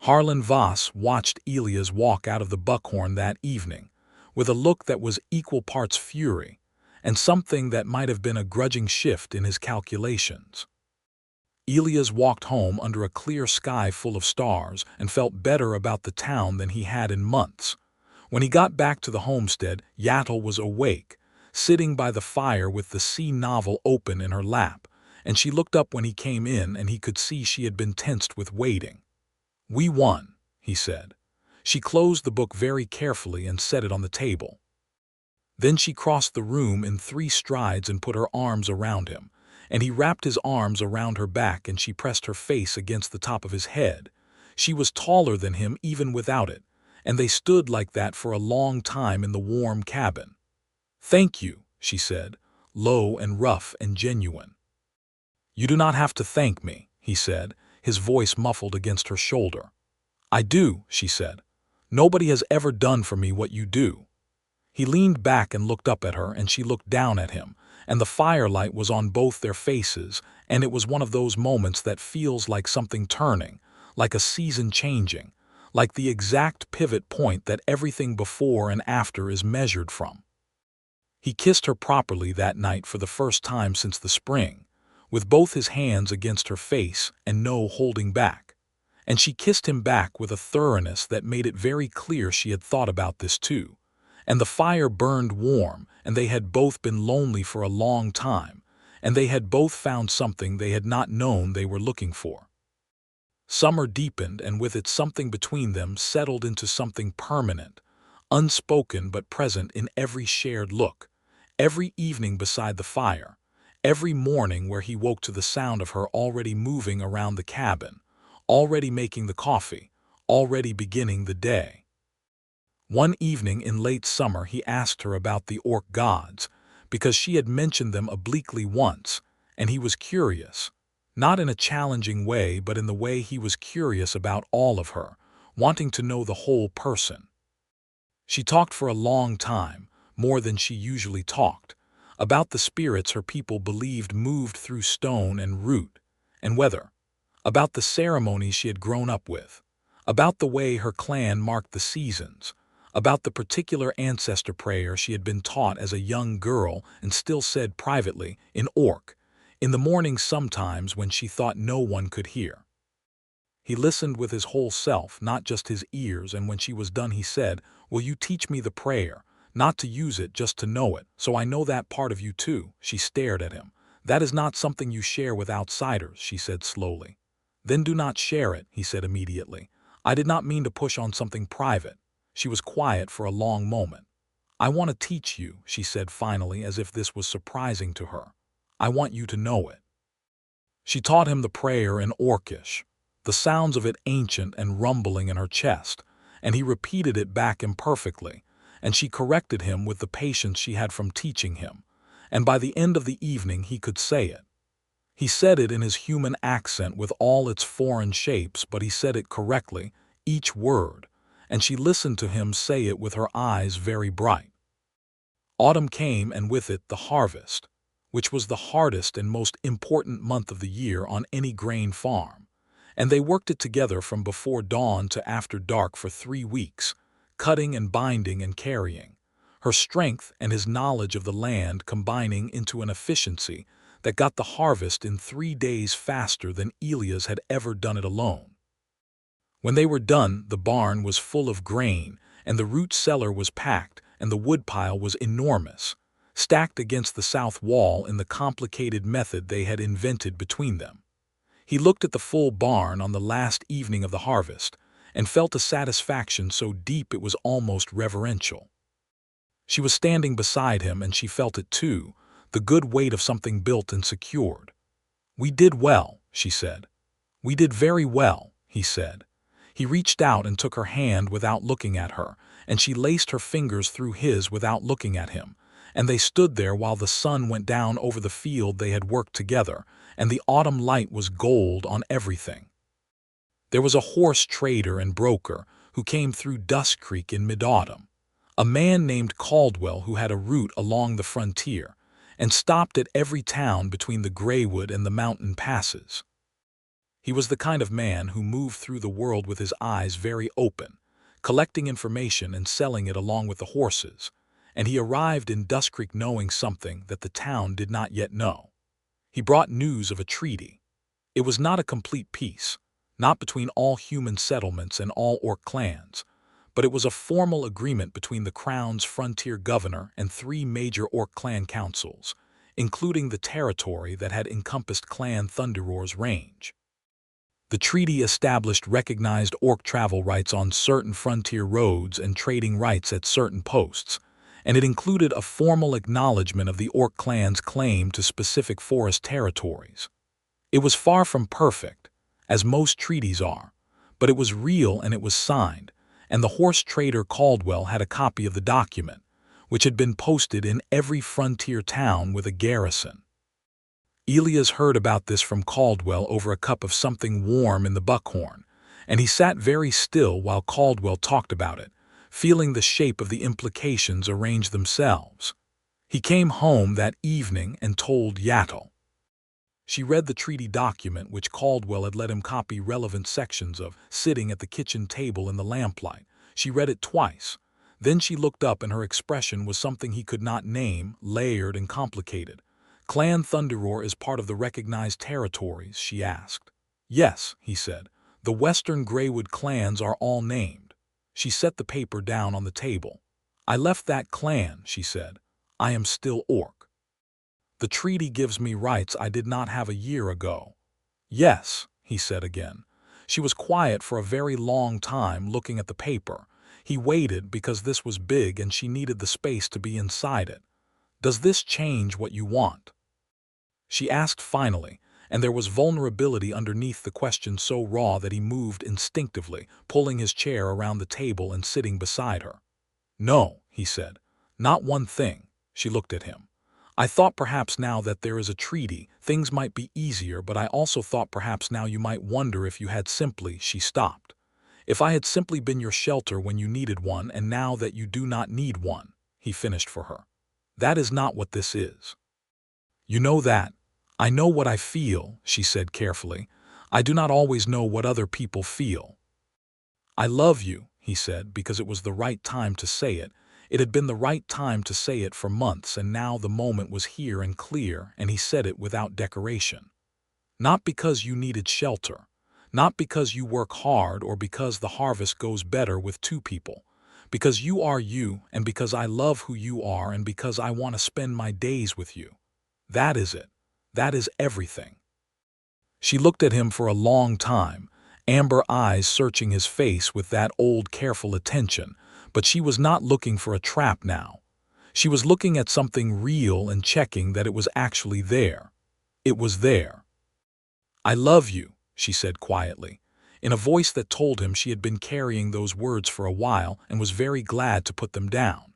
Harlan Voss watched Elias walk out of the Buckhorn that evening with a look that was equal parts fury and something that might have been a grudging shift in his calculations. Elias walked home under a clear sky full of stars and felt better about the town than he had in months. When he got back to the homestead, Yatul was awake, sitting by the fire with the sea novel open in her lap, and she looked up when he came in and he could see she had been tensed with waiting. We won, he said. She closed the book very carefully and set it on the table. Then she crossed the room in 3 strides and put her arms around him, and he wrapped his arms around her back and she pressed her face against the top of his head. She was taller than him even without it, and they stood like that for a long time in the warm cabin. Thank you, she said, low and rough and genuine. You do not have to thank me, he said, his voice muffled against her shoulder. I do, she said. Nobody has ever done for me what you do. He leaned back and looked up at her, and she looked down at him, and the firelight was on both their faces, and it was one of those moments that feels like something turning, like a season changing, like the exact pivot point that everything before and after is measured from. He kissed her properly that night for the first time since the spring, with both his hands against her face and no holding back. And she kissed him back with a thoroughness that made it very clear she had thought about this too. And the fire burned warm, and they had both been lonely for a long time, and they had both found something they had not known they were looking for. Summer deepened, and with it something between them settled into something permanent, unspoken but present in every shared look, every evening beside the fire, every morning where he woke to the sound of her already moving around the cabin, already making the coffee, already beginning the day. One evening in late summer he asked her about the orc gods, because she had mentioned them obliquely once, and he was curious, not in a challenging way but in the way he was curious about all of her, wanting to know the whole person. She talked for a long time, more than she usually talked, about the spirits her people believed moved through stone and root and weather, about the ceremonies she had grown up with, about the way her clan marked the seasons, about the particular ancestor prayer she had been taught as a young girl and still said privately, in Orc, in the mornings sometimes when she thought no one could hear. He listened with his whole self, not just his ears, and when she was done he said, Will you teach me the prayer, not to use it, just to know it, so I know that part of you too? She stared at him. That is not something you share with outsiders, she said slowly. Then do not share it, he said immediately. I did not mean to push on something private. She was quiet for a long moment. I want to teach you, she said finally, as if this was surprising to her. I want you to know it. She taught him the prayer in Orcish, the sounds of it ancient and rumbling in her chest, and he repeated it back imperfectly, and she corrected him with the patience she had from teaching him, and by the end of the evening he could say it. He said it in his human accent with all its foreign shapes, but he said it correctly, each word, and she listened to him say it with her eyes very bright. Autumn came, and with it the harvest, which was the hardest and most important month of the year on any grain farm, and they worked it together from before dawn to after dark for 3 weeks, cutting and binding and carrying, her strength and his knowledge of the land combining into an efficiency that got the harvest in 3 days faster than Elias had ever done it alone. When they were done, the barn was full of grain, and the root cellar was packed, and the woodpile was enormous, stacked against the south wall in the complicated method they had invented between them. He looked at the full barn on the last evening of the harvest, and felt a satisfaction so deep it was almost reverential. She was standing beside him, and she felt it too, the good weight of something built and secured. "We did well," she said. "We did very well," he said. He reached out and took her hand without looking at her, and she laced her fingers through his without looking at him, and they stood there while the sun went down over the field they had worked together, and the autumn light was gold on everything. There was a horse trader and broker who came through Dustcreek in mid-autumn, a man named Caldwell who had a route along the frontier, and stopped at every town between the Graywood and the mountain passes. He was the kind of man who moved through the world with his eyes very open, collecting information and selling it along with the horses, and he arrived in Dustcreek knowing something that the town did not yet know. He brought news of a treaty. It was not a complete peace, not between all human settlements and all orc clans, but it was a formal agreement between the Crown's frontier governor and 3 major orc clan councils, including the territory that had encompassed Clan Thunderroar's range. The treaty established recognized orc travel rights on certain frontier roads and trading rights at certain posts, and it included a formal acknowledgement of the orc clan's claim to specific forest territories. It was far from perfect, as most treaties are, but it was real and it was signed, and the horse trader Caldwell had a copy of the document, which had been posted in every frontier town with a garrison. Elias heard about this from Caldwell over a cup of something warm in the buckhorn, and he sat very still while Caldwell talked about it, feeling the shape of the implications arrange themselves. He came home that evening and told Yatul. She read the treaty document which Caldwell had let him copy relevant sections of, sitting at the kitchen table in the lamplight. She read it twice. Then she looked up, and her expression was something he could not name, layered and complicated. "Clan Thunderroar is part of the recognized territories?" she asked. "Yes," he said. "The Western Graywood clans are all named." She set the paper down on the table. "I left that clan," she said. "I am still orc. The treaty gives me rights I did not have a year ago." "Yes," he said again. She was quiet for a very long time, looking at the paper. He waited because this was big and she needed the space to be inside it. "Does this change what you want?" she asked finally, and there was vulnerability underneath the question so raw that he moved instinctively, pulling his chair around the table and sitting beside her. "No," he said. "Not one thing." She looked at him. "I thought perhaps now that there is a treaty, things might be easier, but I also thought perhaps now you might wonder if you had simply—" She stopped. "If I had simply been your shelter when you needed one, and now that you do not need one," he finished for her. "That is not what this is. You know that." "I know what I feel," she said carefully. "I do not always know what other people feel." "I love you," he said, because it was the right time to say it. It had been the right time to say it for months, and now the moment was here and clear, and he said it without decoration. "Not because you needed shelter, not because you work hard or because the harvest goes better with 2 people, because you are you, and because I love who you are, and because I want to spend my days with you. That is it. That is everything." She looked at him for a long time, amber eyes searching his face with that old careful attention, but she was not looking for a trap now. She was looking at something real and checking that it was actually there. It was there. "I love you," she said quietly, in a voice that told him she had been carrying those words for a while and was very glad to put them down.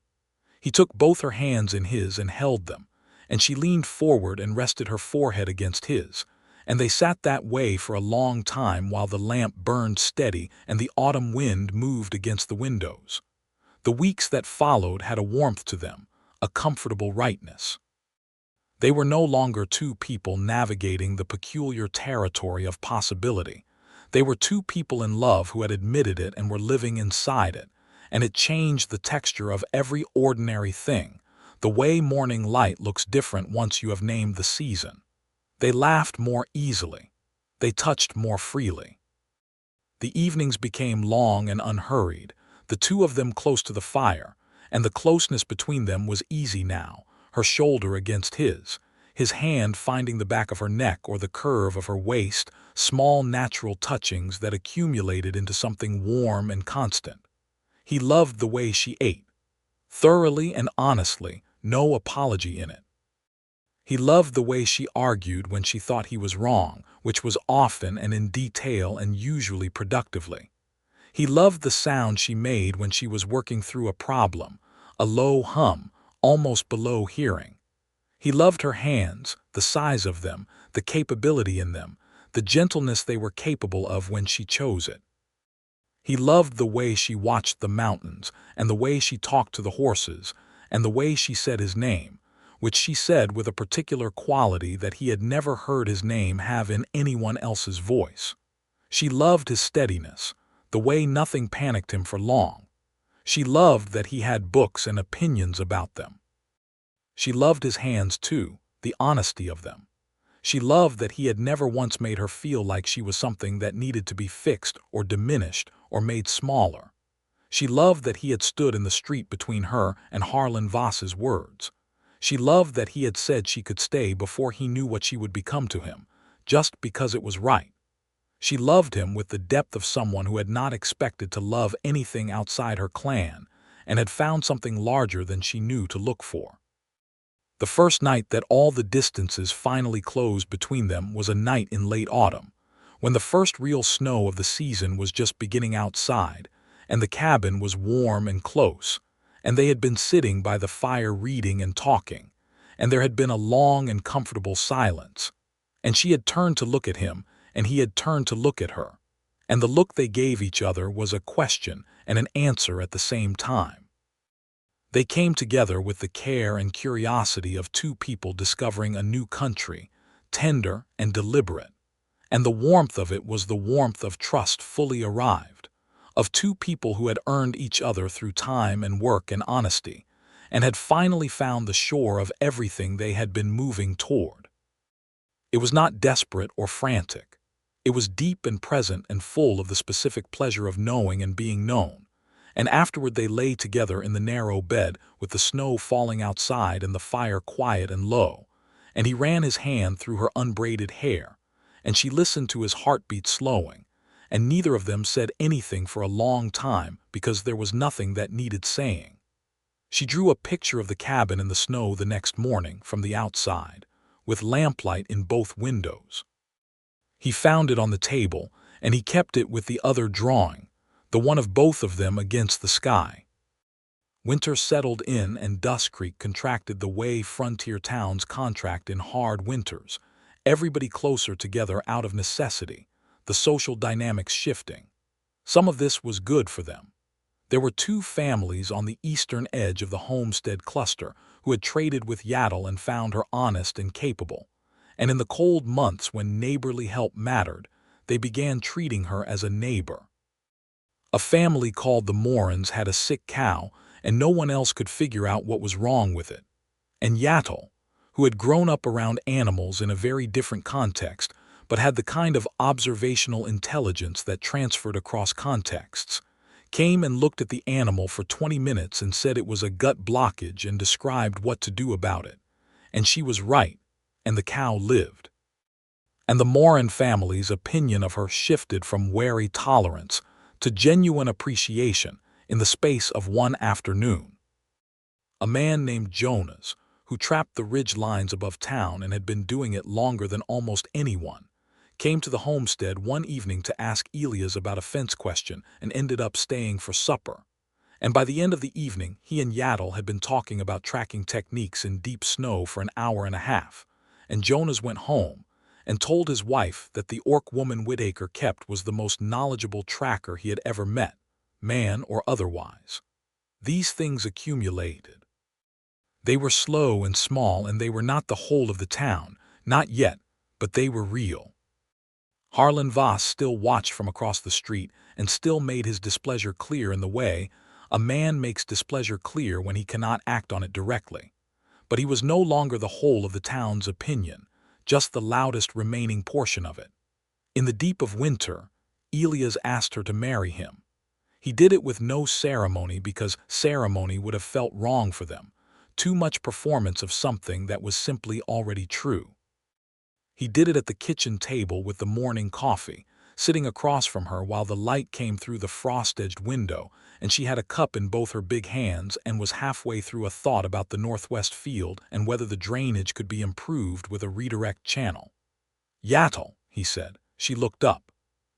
He took both her hands in his and held them, and she leaned forward and rested her forehead against his, and they sat that way for a long time while the lamp burned steady and the autumn wind moved against the windows. The weeks that followed had a warmth to them, a comfortable rightness. They were no longer two people navigating the peculiar territory of possibility. They were two people in love who had admitted it and were living inside it, and it changed the texture of every ordinary thing, the way morning light looks different once you have named the season. They laughed more easily. They touched more freely. The evenings became long and unhurried, the two of them close to the fire, and the closeness between them was easy now, her shoulder against his hand finding the back of her neck or the curve of her waist, small natural touchings that accumulated into something warm and constant. He loved the way she ate, thoroughly and honestly, no apology in it. He loved the way she argued when she thought he was wrong, which was often and in detail and usually productively. He loved the sound she made when she was working through a problem, a low hum, almost below hearing. He loved her hands, the size of them, the capability in them, the gentleness they were capable of when she chose it. He loved the way she watched the mountains, and the way she talked to the horses, and the way she said his name, which she said with a particular quality that he had never heard his name have in anyone else's voice. She loved his steadiness, the way nothing panicked him for long. She loved that he had books and opinions about them. She loved his hands too, the honesty of them. She loved that he had never once made her feel like she was something that needed to be fixed or diminished or made smaller. She loved that he had stood in the street between her and Harlan Voss's words. She loved that he had said she could stay before he knew what she would become to him, just because it was right. She loved him with the depth of someone who had not expected to love anything outside her clan and had found something larger than she knew to look for. The first night that all the distances finally closed between them was a night in late autumn, when the first real snow of the season was just beginning outside, and the cabin was warm and close, and they had been sitting by the fire reading and talking, and there had been a long and comfortable silence, and she had turned to look at him, and he had turned to look at her, and the look they gave each other was a question and an answer at the same time. They came together with the care and curiosity of two people discovering a new country, tender and deliberate, and the warmth of it was the warmth of trust fully arrived, of two people who had earned each other through time and work and honesty, and had finally found the shore of everything they had been moving toward. It was not desperate or frantic. It was deep and present and full of the specific pleasure of knowing and being known. And afterward they lay together in the narrow bed with the snow falling outside and the fire quiet and low, and he ran his hand through her unbraided hair, and she listened to his heartbeat slowing, and neither of them said anything for a long time because there was nothing that needed saying. She drew a picture of the cabin in the snow the next morning from the outside, with lamplight in both windows. He found it on the table, and he kept it with the other drawing, the one of both of them against the sky. Winter settled in and Dustcreek contracted the way frontier towns contract in hard winters, everybody closer together out of necessity, the social dynamics shifting. Some of this was good for them. There were two families on the eastern edge of the homestead cluster who had traded with Yatul and found her honest and capable, and in the cold months when neighborly help mattered, they began treating her as a neighbor. A family called the Morans had a sick cow, and no one else could figure out what was wrong with it. And Yatul, who had grown up around animals in a very different context, but had the kind of observational intelligence that transferred across contexts, came and looked at the animal for 20 minutes and said it was a gut blockage and described what to do about it. And she was right, and the cow lived. And the Moran family's opinion of her shifted from wary tolerance to genuine appreciation in the space of one afternoon. A man named Jonas, who trapped the ridge lines above town and had been doing it longer than almost anyone, came to the homestead one evening to ask Elias about a fence question and ended up staying for supper. And by the end of the evening, he and Yatul had been talking about tracking techniques in deep snow for an hour and a half, and Jonas went home, and told his wife that the orc woman Whitaker kept was the most knowledgeable tracker he had ever met, man or otherwise. These things accumulated. They were slow and small, and they were not the whole of the town, not yet, but they were real. Harlan Voss still watched from across the street and still made his displeasure clear in the way a man makes displeasure clear when he cannot act on it directly. But he was no longer the whole of the town's opinion, just the loudest remaining portion of it. In the deep of winter, Elias asked her to marry him. He did it with no ceremony because ceremony would have felt wrong for them, too much performance of something that was simply already true. He did it at the kitchen table with the morning coffee, sitting across from her while the light came through the frost-edged window and she had a cup in both her big hands and was halfway through a thought about the northwest field and whether the drainage could be improved with a redirect channel. "Yatul," he said. She looked up.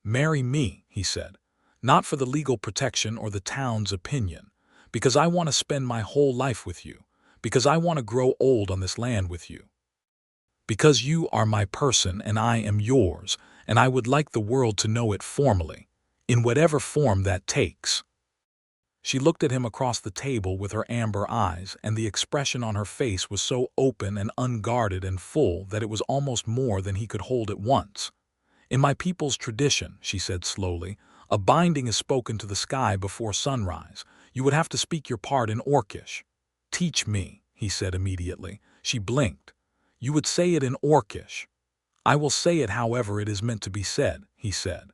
"Marry me," he said. "Not for the legal protection or the town's opinion, because I want to spend my whole life with you, because I want to grow old on this land with you. Because you are my person and I am yours, and I would like the world to know it formally, in whatever form that takes." She looked at him across the table with her amber eyes, and the expression on her face was so open and unguarded and full that it was almost more than he could hold at once. "In my people's tradition," she said slowly, "a binding is spoken to the sky before sunrise. You would have to speak your part in Orcish." "Teach me," he said immediately. She blinked. "You would say it in Orcish." "I will say it however it is meant to be said," he said.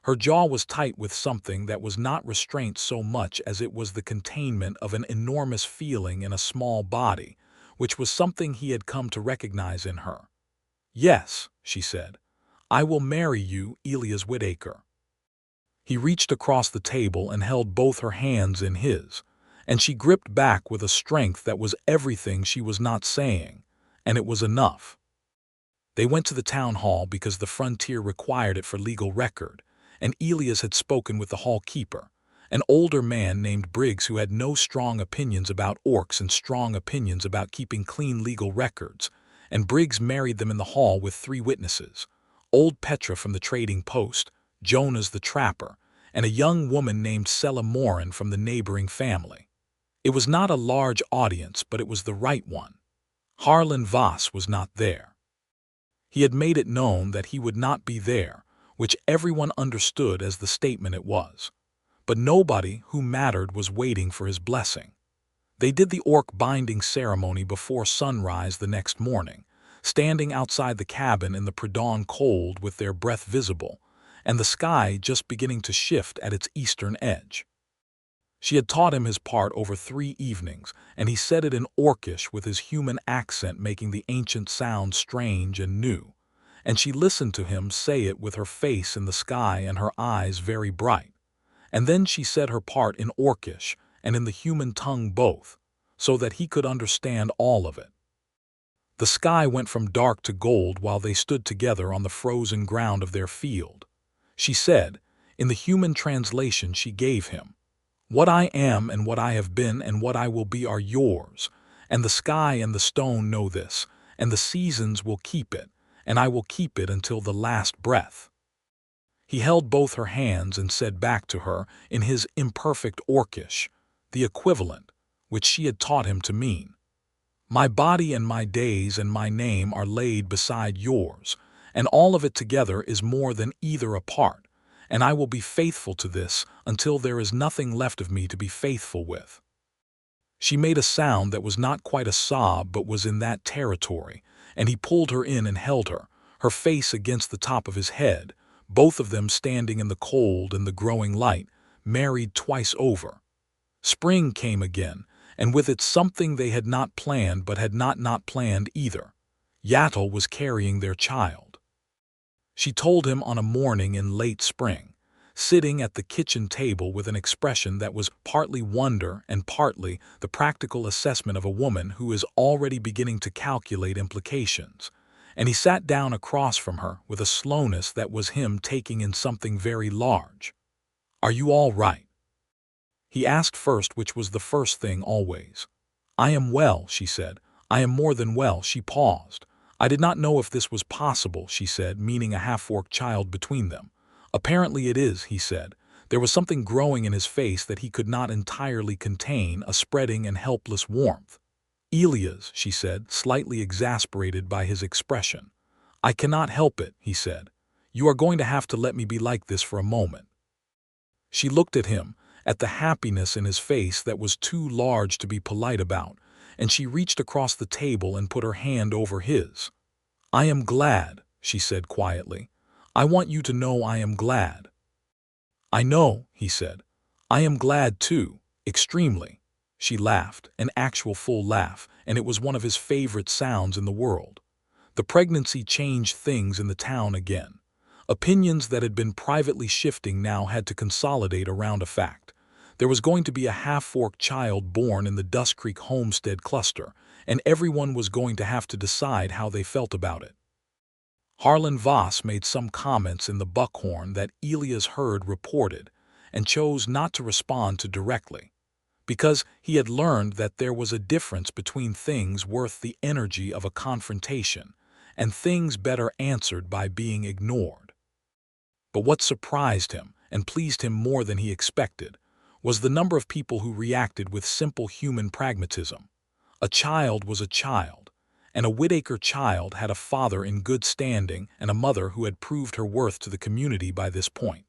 Her jaw was tight with something that was not restraint so much as it was the containment of an enormous feeling in a small body, which was something he had come to recognize in her. "Yes," she said, "I will marry you, Elias Whitaker." He reached across the table and held both her hands in his, and she gripped back with a strength that was everything she was not saying, and it was enough. They went to the town hall because the frontier required it for legal record, and Elias had spoken with the hall keeper, an older man named Briggs who had no strong opinions about orcs and strong opinions about keeping clean legal records, and Briggs married them in the hall with 3 witnesses, old Petra from the trading post, Jonas the trapper, and a young woman named Sella Morin from the neighboring family. It was not a large audience, but it was the right one. Harlan Voss was not there. He had made it known that he would not be there, which everyone understood as the statement it was. But nobody who mattered was waiting for his blessing. They did the orc binding ceremony before sunrise the next morning, standing outside the cabin in the pre-dawn cold with their breath visible, and the sky just beginning to shift at its eastern edge. She had taught him his part over 3 evenings, and he said it in Orcish with his human accent making the ancient sound strange and new, and she listened to him say it with her face in the sky and her eyes very bright. And then she said her part in Orcish and in the human tongue both, so that he could understand all of it. The sky went from dark to gold while they stood together on the frozen ground of their field. She said, in the human translation she gave him, "What I am and what I have been and what I will be are yours, and the sky and the stone know this, and the seasons will keep it, and I will keep it until the last breath." He held both her hands and said back to her, in his imperfect Orcish, the equivalent, which she had taught him to mean, "My body and my days and my name are laid beside yours, and all of it together is more than either apart, and I will be faithful to this until there is nothing left of me to be faithful with." She made a sound that was not quite a sob but was in that territory, and he pulled her in and held her, her face against the top of his head, both of them standing in the cold and the growing light, married twice over. Spring came again, and with it something they had not planned but had not planned either. Yatul was carrying their child. She told him on a morning in late spring, sitting at the kitchen table with an expression that was partly wonder and partly the practical assessment of a woman who is already beginning to calculate implications, and he sat down across from her with a slowness that was him taking in something very large. "Are you all right?" He asked first, which was the first thing always. "I am well," she said. "I am more than well." She paused. I did not know if this was possible, she said, meaning a half-orc child between them. Apparently it is, he said. There was something growing in his face that he could not entirely contain, a spreading and helpless warmth. Elias, she said, slightly exasperated by his expression. I cannot help it, he said. You are going to have to let me be like this for a moment. She looked at him, at the happiness in his face that was too large to be polite about, and she reached across the table and put her hand over his. I am glad, she said quietly. I want you to know I am glad. I know, he said. I am glad too, extremely. She laughed, an actual full laugh, and it was one of his favorite sounds in the world. The pregnancy changed things in the town again. Opinions that had been privately shifting now had to consolidate around a fact. There was going to be a half-orc child born in the Dustcreek homestead cluster, and everyone was going to have to decide how they felt about it. Harlan Voss made some comments in the buckhorn that Elias heard reported, and chose not to respond to directly, because he had learned that there was a difference between things worth the energy of a confrontation and things better answered by being ignored. But what surprised him, and pleased him more than he expected, was the number of people who reacted with simple human pragmatism. A child was a child, and a Whitaker child had a father in good standing and a mother who had proved her worth to the community by this point.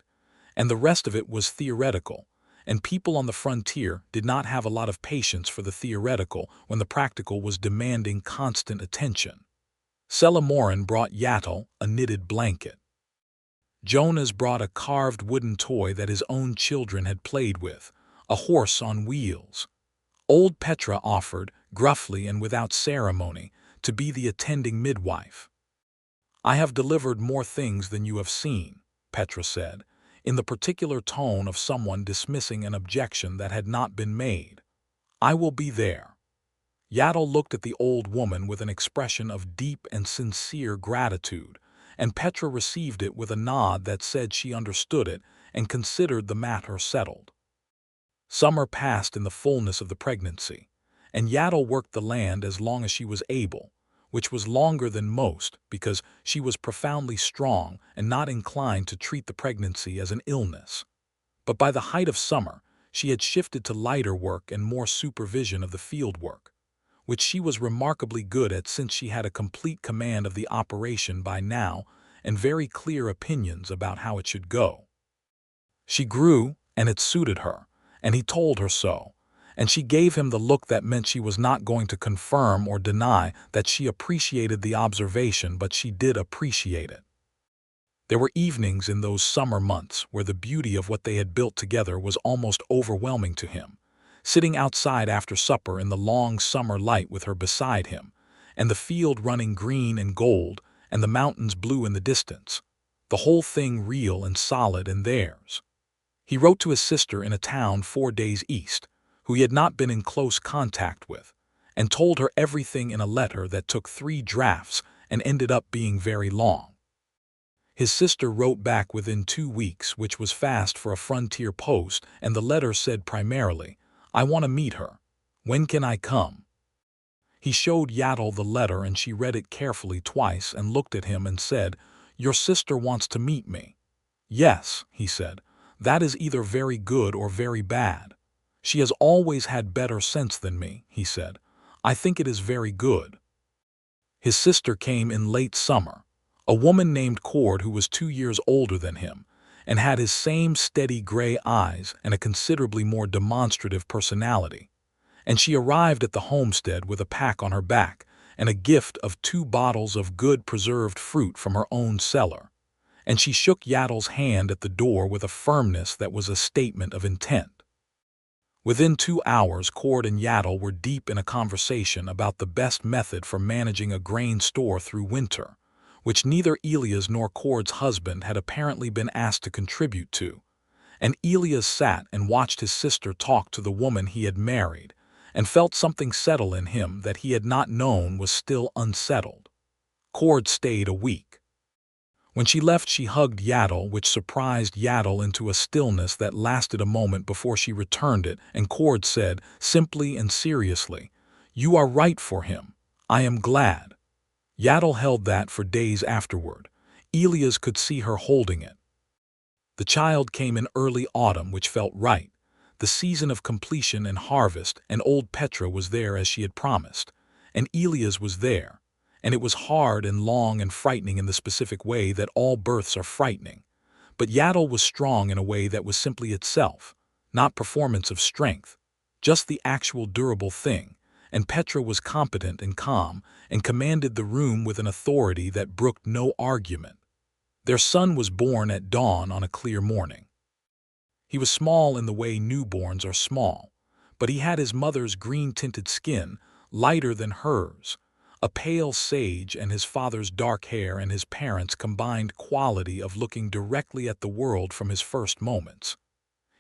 And the rest of it was theoretical, and people on the frontier did not have a lot of patience for the theoretical when the practical was demanding constant attention. Sella Morin brought Yatul a knitted blanket. Jonas brought a carved wooden toy that his own children had played with, a horse on wheels. Old Petra offered, gruffly and without ceremony, to be the attending midwife. I have delivered more things than you have seen, Petra said, in the particular tone of someone dismissing an objection that had not been made. I will be there. Yatul looked at the old woman with an expression of deep and sincere gratitude, and Petra received it with a nod that said she understood it and considered the matter settled. Summer passed in the fullness of the pregnancy, and Yatul worked the land as long as she was able, which was longer than most because she was profoundly strong and not inclined to treat the pregnancy as an illness. But by the height of summer, she had shifted to lighter work and more supervision of the field work, which she was remarkably good at since she had a complete command of the operation by now and very clear opinions about how it should go. She grew, and it suited her, and he told her so, and she gave him the look that meant she was not going to confirm or deny that she appreciated the observation, but she did appreciate it. There were evenings in those summer months where the beauty of what they had built together was almost overwhelming to him, sitting outside after supper in the long summer light with her beside him, and the field running green and gold, and the mountains blue in the distance, the whole thing real and solid and theirs. He wrote to his sister in a town 4 days east, who he had not been in close contact with, and told her everything in a letter that took 3 drafts and ended up being very long. His sister wrote back within 2 weeks, which was fast for a frontier post, and the letter said primarily, I want to meet her. When can I come? He showed Yatul the letter, and she read it carefully twice and looked at him and said, Your sister wants to meet me. Yes, he said, that is either very good or very bad. She has always had better sense than me, he said. I think it is very good. His sister came in late summer, a woman named Cord who was 2 years older than him, and had his same steady gray eyes and a considerably more demonstrative personality. And she arrived at the homestead with a pack on her back and a gift of 2 bottles of good preserved fruit from her own cellar. And she shook Yatul's hand at the door with a firmness that was a statement of intent. Within 2 hours, Cord and Yatul were deep in a conversation about the best method for managing a grain store through winter, which neither Elias nor Cord's husband had apparently been asked to contribute to. And Elias sat and watched his sister talk to the woman he had married, and felt something settle in him that he had not known was still unsettled. Cord stayed a week. When she left, she hugged Yatul, which surprised Yatul into a stillness that lasted a moment before she returned it, and Cord said, simply and seriously, You are right for him. I am glad. Yatul held that for days afterward. Elias could see her holding it. The child came in early autumn, which felt right, the season of completion and harvest, and old Petra was there as she had promised, and Elias was there, and it was hard and long and frightening in the specific way that all births are frightening. But Yatul was strong in a way that was simply itself, not performance of strength, just the actual durable thing, and Petra was competent and calm and commanded the room with an authority that brooked no argument. Their son was born at dawn on a clear morning. He was small in the way newborns are small, but he had his mother's green-tinted skin, lighter than hers, a pale sage, and his father's dark hair and his parents' combined quality of looking directly at the world from his first moments.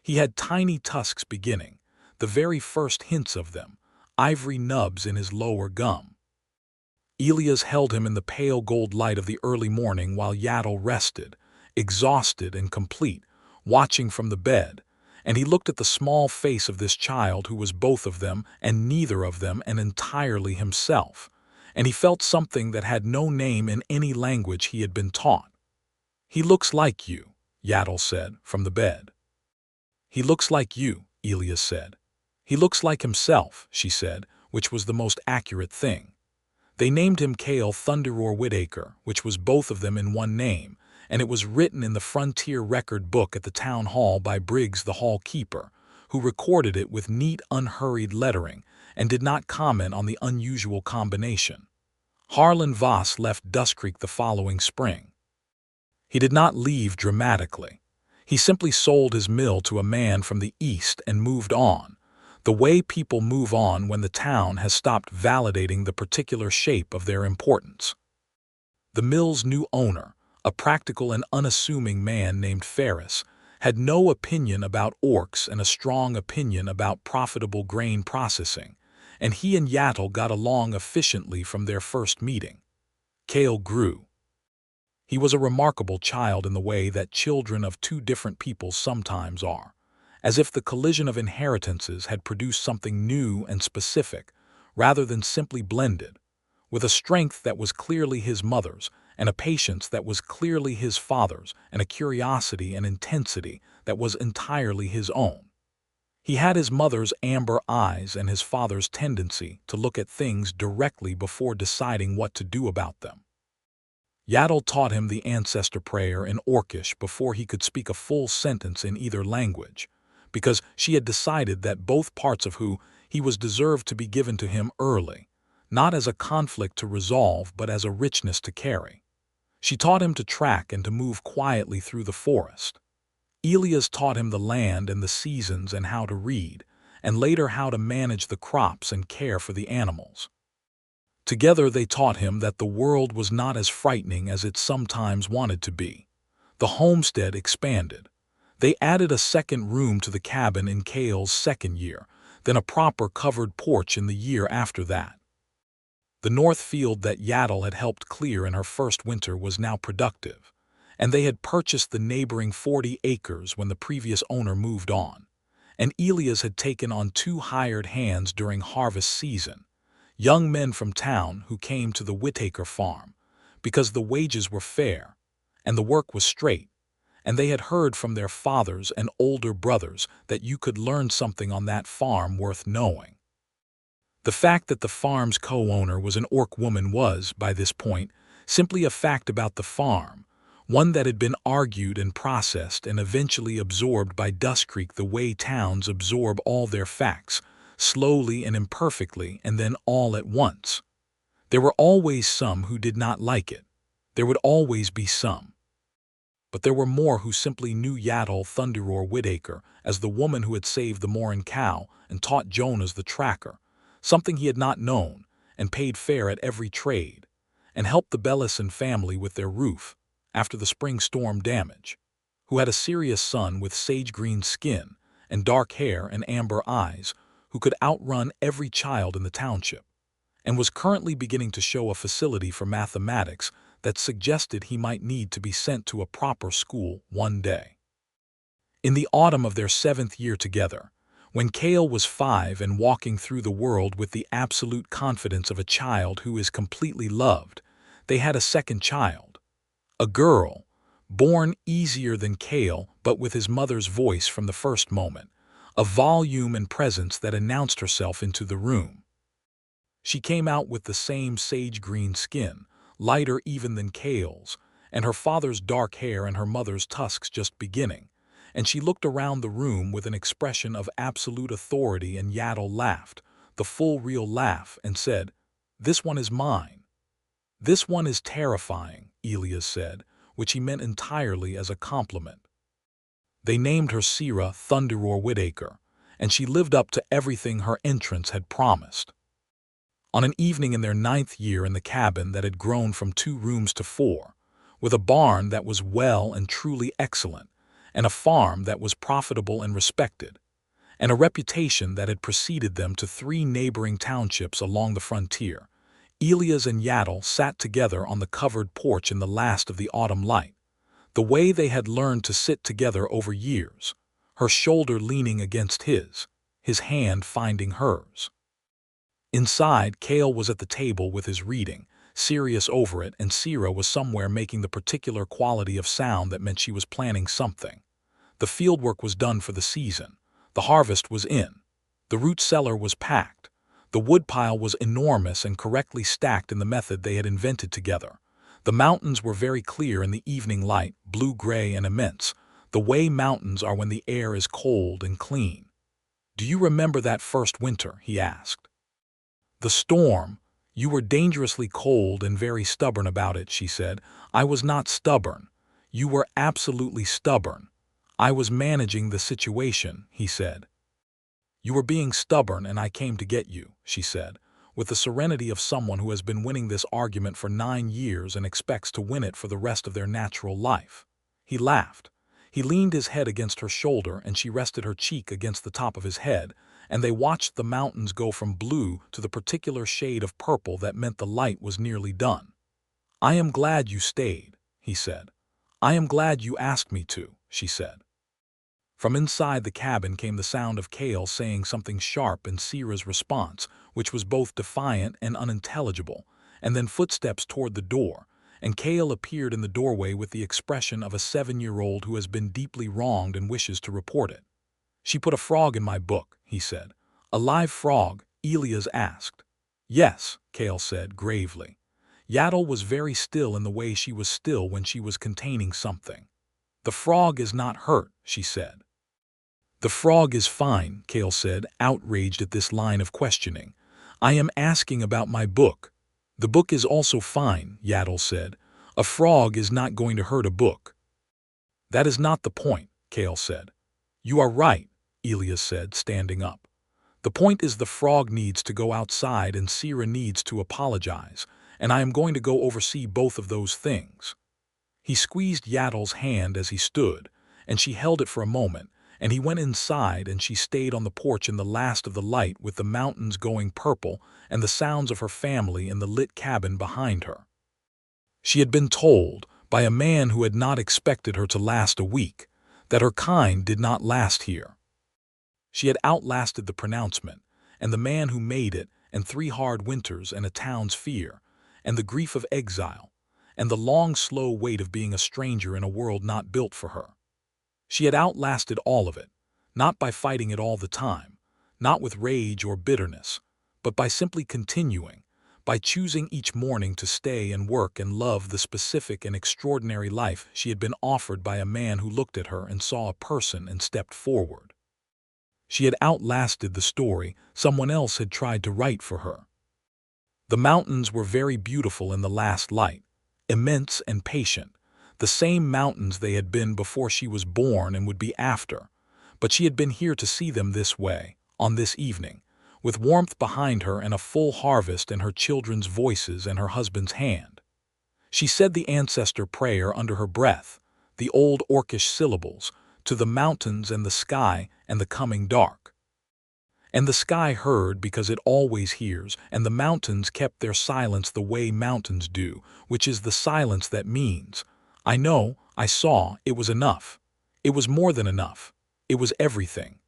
He had tiny tusks beginning, the very first hints of them, ivory nubs in his lower gum. Elias held him in the pale gold light of the early morning while Yatul rested, exhausted and complete, watching from the bed, and he looked at the small face of this child who was both of them and neither of them and entirely himself, and he felt something that had no name in any language he had been taught. "He looks like you," Yatul said, from the bed. "He looks like you," Elias said. "He looks like himself," she said, which was the most accurate thing. They named him Yatul Thunderroar Whitaker, which was both of them in one name, and it was written in the Frontier Record book at the town hall by Briggs the hall keeper, who recorded it with neat, unhurried lettering and did not comment on the unusual combination. Harlan Voss left Dustcreek the following spring. He did not leave dramatically. He simply sold his mill to a man from the east and moved on, the way people move on when the town has stopped validating the particular shape of their importance. The mill's new owner, a practical and unassuming man named Ferris, had no opinion about orcs and a strong opinion about profitable grain processing, and he and Yatul got along efficiently from their first meeting. Yatul grew. He was a remarkable child in the way that children of two different people sometimes are, as if the collision of inheritances had produced something new and specific, rather than simply blended, with a strength that was clearly his mother's, and a patience that was clearly his father's, and a curiosity and intensity that was entirely his own. He had his mother's amber eyes and his father's tendency to look at things directly before deciding what to do about them. Yatul taught him the ancestor prayer in Orcish before he could speak a full sentence in either language, because she had decided that both parts of who he was deserved to be given to him early, not as a conflict to resolve but as a richness to carry. She taught him to track and to move quietly through the forest. Elias taught him the land and the seasons and how to read, and later how to manage the crops and care for the animals. Together they taught him that the world was not as frightening as it sometimes wanted to be. The homestead expanded. They added a second room to the cabin in Yatul's second year, then a proper covered porch in the year after that. The north field that Yatul had helped clear in her first winter was now productive, and they had purchased the neighboring 40 acres when the previous owner moved on, and Elias had taken on 2 hired hands during harvest season, young men from town who came to the Whitaker farm, because the wages were fair, and the work was straight, and they had heard from their fathers and older brothers that you could learn something on that farm worth knowing. The fact that the farm's co-owner was an orc woman was, by this point, simply a fact about the farm, one that had been argued and processed and eventually absorbed by Dustcreek the way towns absorb all their facts, slowly and imperfectly, and then all at once. There were always some who did not like it. There would always be some. But there were more who simply knew Yatul Thunderroar Whitaker as the woman who had saved the Morin cow and taught Jonas the tracker, something he had not known, and paid fair at every trade, and helped the Bellison family with their roof after the spring storm damage, who had a serious son with sage-green skin and dark hair and amber eyes, who could outrun every child in the township, and was currently beginning to show a facility for mathematics that suggested he might need to be sent to a proper school one day. In the autumn of their 7th year together, when Yatul was 5 and walking through the world with the absolute confidence of a child who is completely loved, They had a second child, a girl, born easier than Kale but with his mother's voice from the first moment, a volume and presence that announced herself into the room. She came out with the same sage-green skin, lighter even than Kale's, and her father's dark hair and her mother's tusks just beginning, and she looked around the room with an expression of absolute authority, and Yatul laughed, the full real laugh, and said, "This one is mine." "This one is terrifying," Elias said, which he meant entirely as a compliment. They named her Thunderroar Whitaker, and she lived up to everything her entrance had promised. On an evening in their 9th year in the cabin that had grown from 2 rooms to 4, with a barn that was well and truly excellent, and a farm that was profitable and respected, and a reputation that had preceded them to 3 neighboring townships along the frontier, Elias and Yatul sat together on the covered porch in the last of the autumn light, the way they had learned to sit together over years, her shoulder leaning against his hand finding hers. Inside, Kale was at the table with his reading, serious over it, and Sira was somewhere making the particular quality of sound that meant she was planning something. The fieldwork was done for the season. The harvest was in. The root cellar was packed. The woodpile was enormous and correctly stacked in the method they had invented together. The mountains were very clear in the evening light, blue-gray and immense, the way mountains are when the air is cold and clean. "Do you remember that first winter?" he asked. "The storm. You were dangerously cold and very stubborn about it," she said. "I was not stubborn. You were absolutely stubborn. I was managing the situation," he said. "You were being stubborn and I came to get you," she said, with the serenity of someone who has been winning this argument for 9 years and expects to win it for the rest of their natural life. He laughed. He leaned his head against her shoulder and she rested her cheek against the top of his head, and they watched the mountains go from blue to the particular shade of purple that meant the light was nearly done. "I am glad you stayed," he said. "I am glad you asked me to," she said. From inside the cabin came the sound of Kale saying something sharp and Sira's response, which was both defiant and unintelligible, and then footsteps toward the door, and Kale appeared in the doorway with the expression of a 7-year-old who has been deeply wronged and wishes to report it. "She put a frog in my book," he said. "A live frog?" Elias asked. "Yes," Kale said gravely. Yatul was very still in the way she was still when she was containing something. "The frog is not hurt," she said. "The frog is fine," Kale said, outraged at this line of questioning. "I am asking about my book." "The book is also fine," Yatul said. "A frog is not going to hurt a book." "That is not the point," Kale said. "You are right," Elias said, standing up. "The point is the frog needs to go outside and Sira needs to apologize, and I am going to go oversee both of those things." He squeezed Yatul's hand as he stood, and she held it for a moment, and he went inside and she stayed on the porch in the last of the light with the mountains going purple and the sounds of her family in the lit cabin behind her. She had been told, by a man who had not expected her to last a week, that her kind did not last here. She had outlasted the pronouncement, and the man who made it, and 3 hard winters and a town's fear, and the grief of exile, and the long slow wait of being a stranger in a world not built for her. She had outlasted all of it, not by fighting it all the time, not with rage or bitterness, but by simply continuing, by choosing each morning to stay and work and love the specific and extraordinary life she had been offered by a man who looked at her and saw a person and stepped forward. She had outlasted the story someone else had tried to write for her. The mountains were very beautiful in the last light, immense and patient, the same mountains they had been before she was born and would be after, but she had been here to see them this way, on this evening, with warmth behind her and a full harvest and her children's voices and her husband's hand. She said the ancestor prayer under her breath, the old orcish syllables, to the mountains and the sky and the coming dark. And the sky heard because it always hears, and the mountains kept their silence the way mountains do, which is the silence that means, "I know, I saw, it was enough. It was more than enough. It was everything."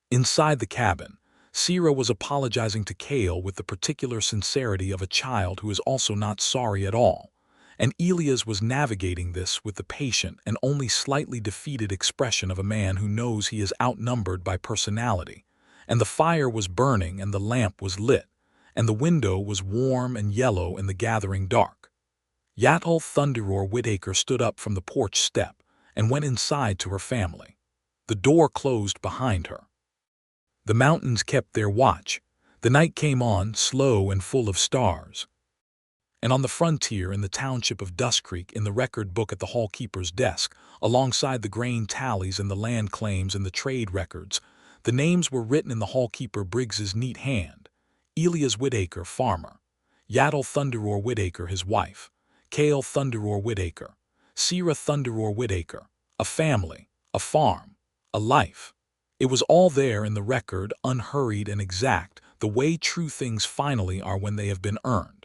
Inside the cabin, Sierra was apologizing to Cale with the particular sincerity of a child who is also not sorry at all, and Elias was navigating this with the patient and only slightly defeated expression of a man who knows he is outnumbered by personality, and the fire was burning and the lamp was lit, and the window was warm and yellow in the gathering dark. Yatul Thunderroar Whitaker stood up from the porch step and went inside to her family. The door closed behind her. The mountains kept their watch. The night came on, slow and full of stars. And on the frontier in the township of Dustcreek, in the record book at the hallkeeper's desk, alongside the grain tallies and the land claims and the trade records, the names were written in the hallkeeper Briggs's neat hand. Elias Whitaker, farmer. Yatul Thunderroar Whitaker, his wife. Cale Thunderroar Whitaker. Sierra Thunderroar Whitaker. A family, a farm, a life. It was all there in the record, unhurried and exact, the way true things finally are when they have been earned.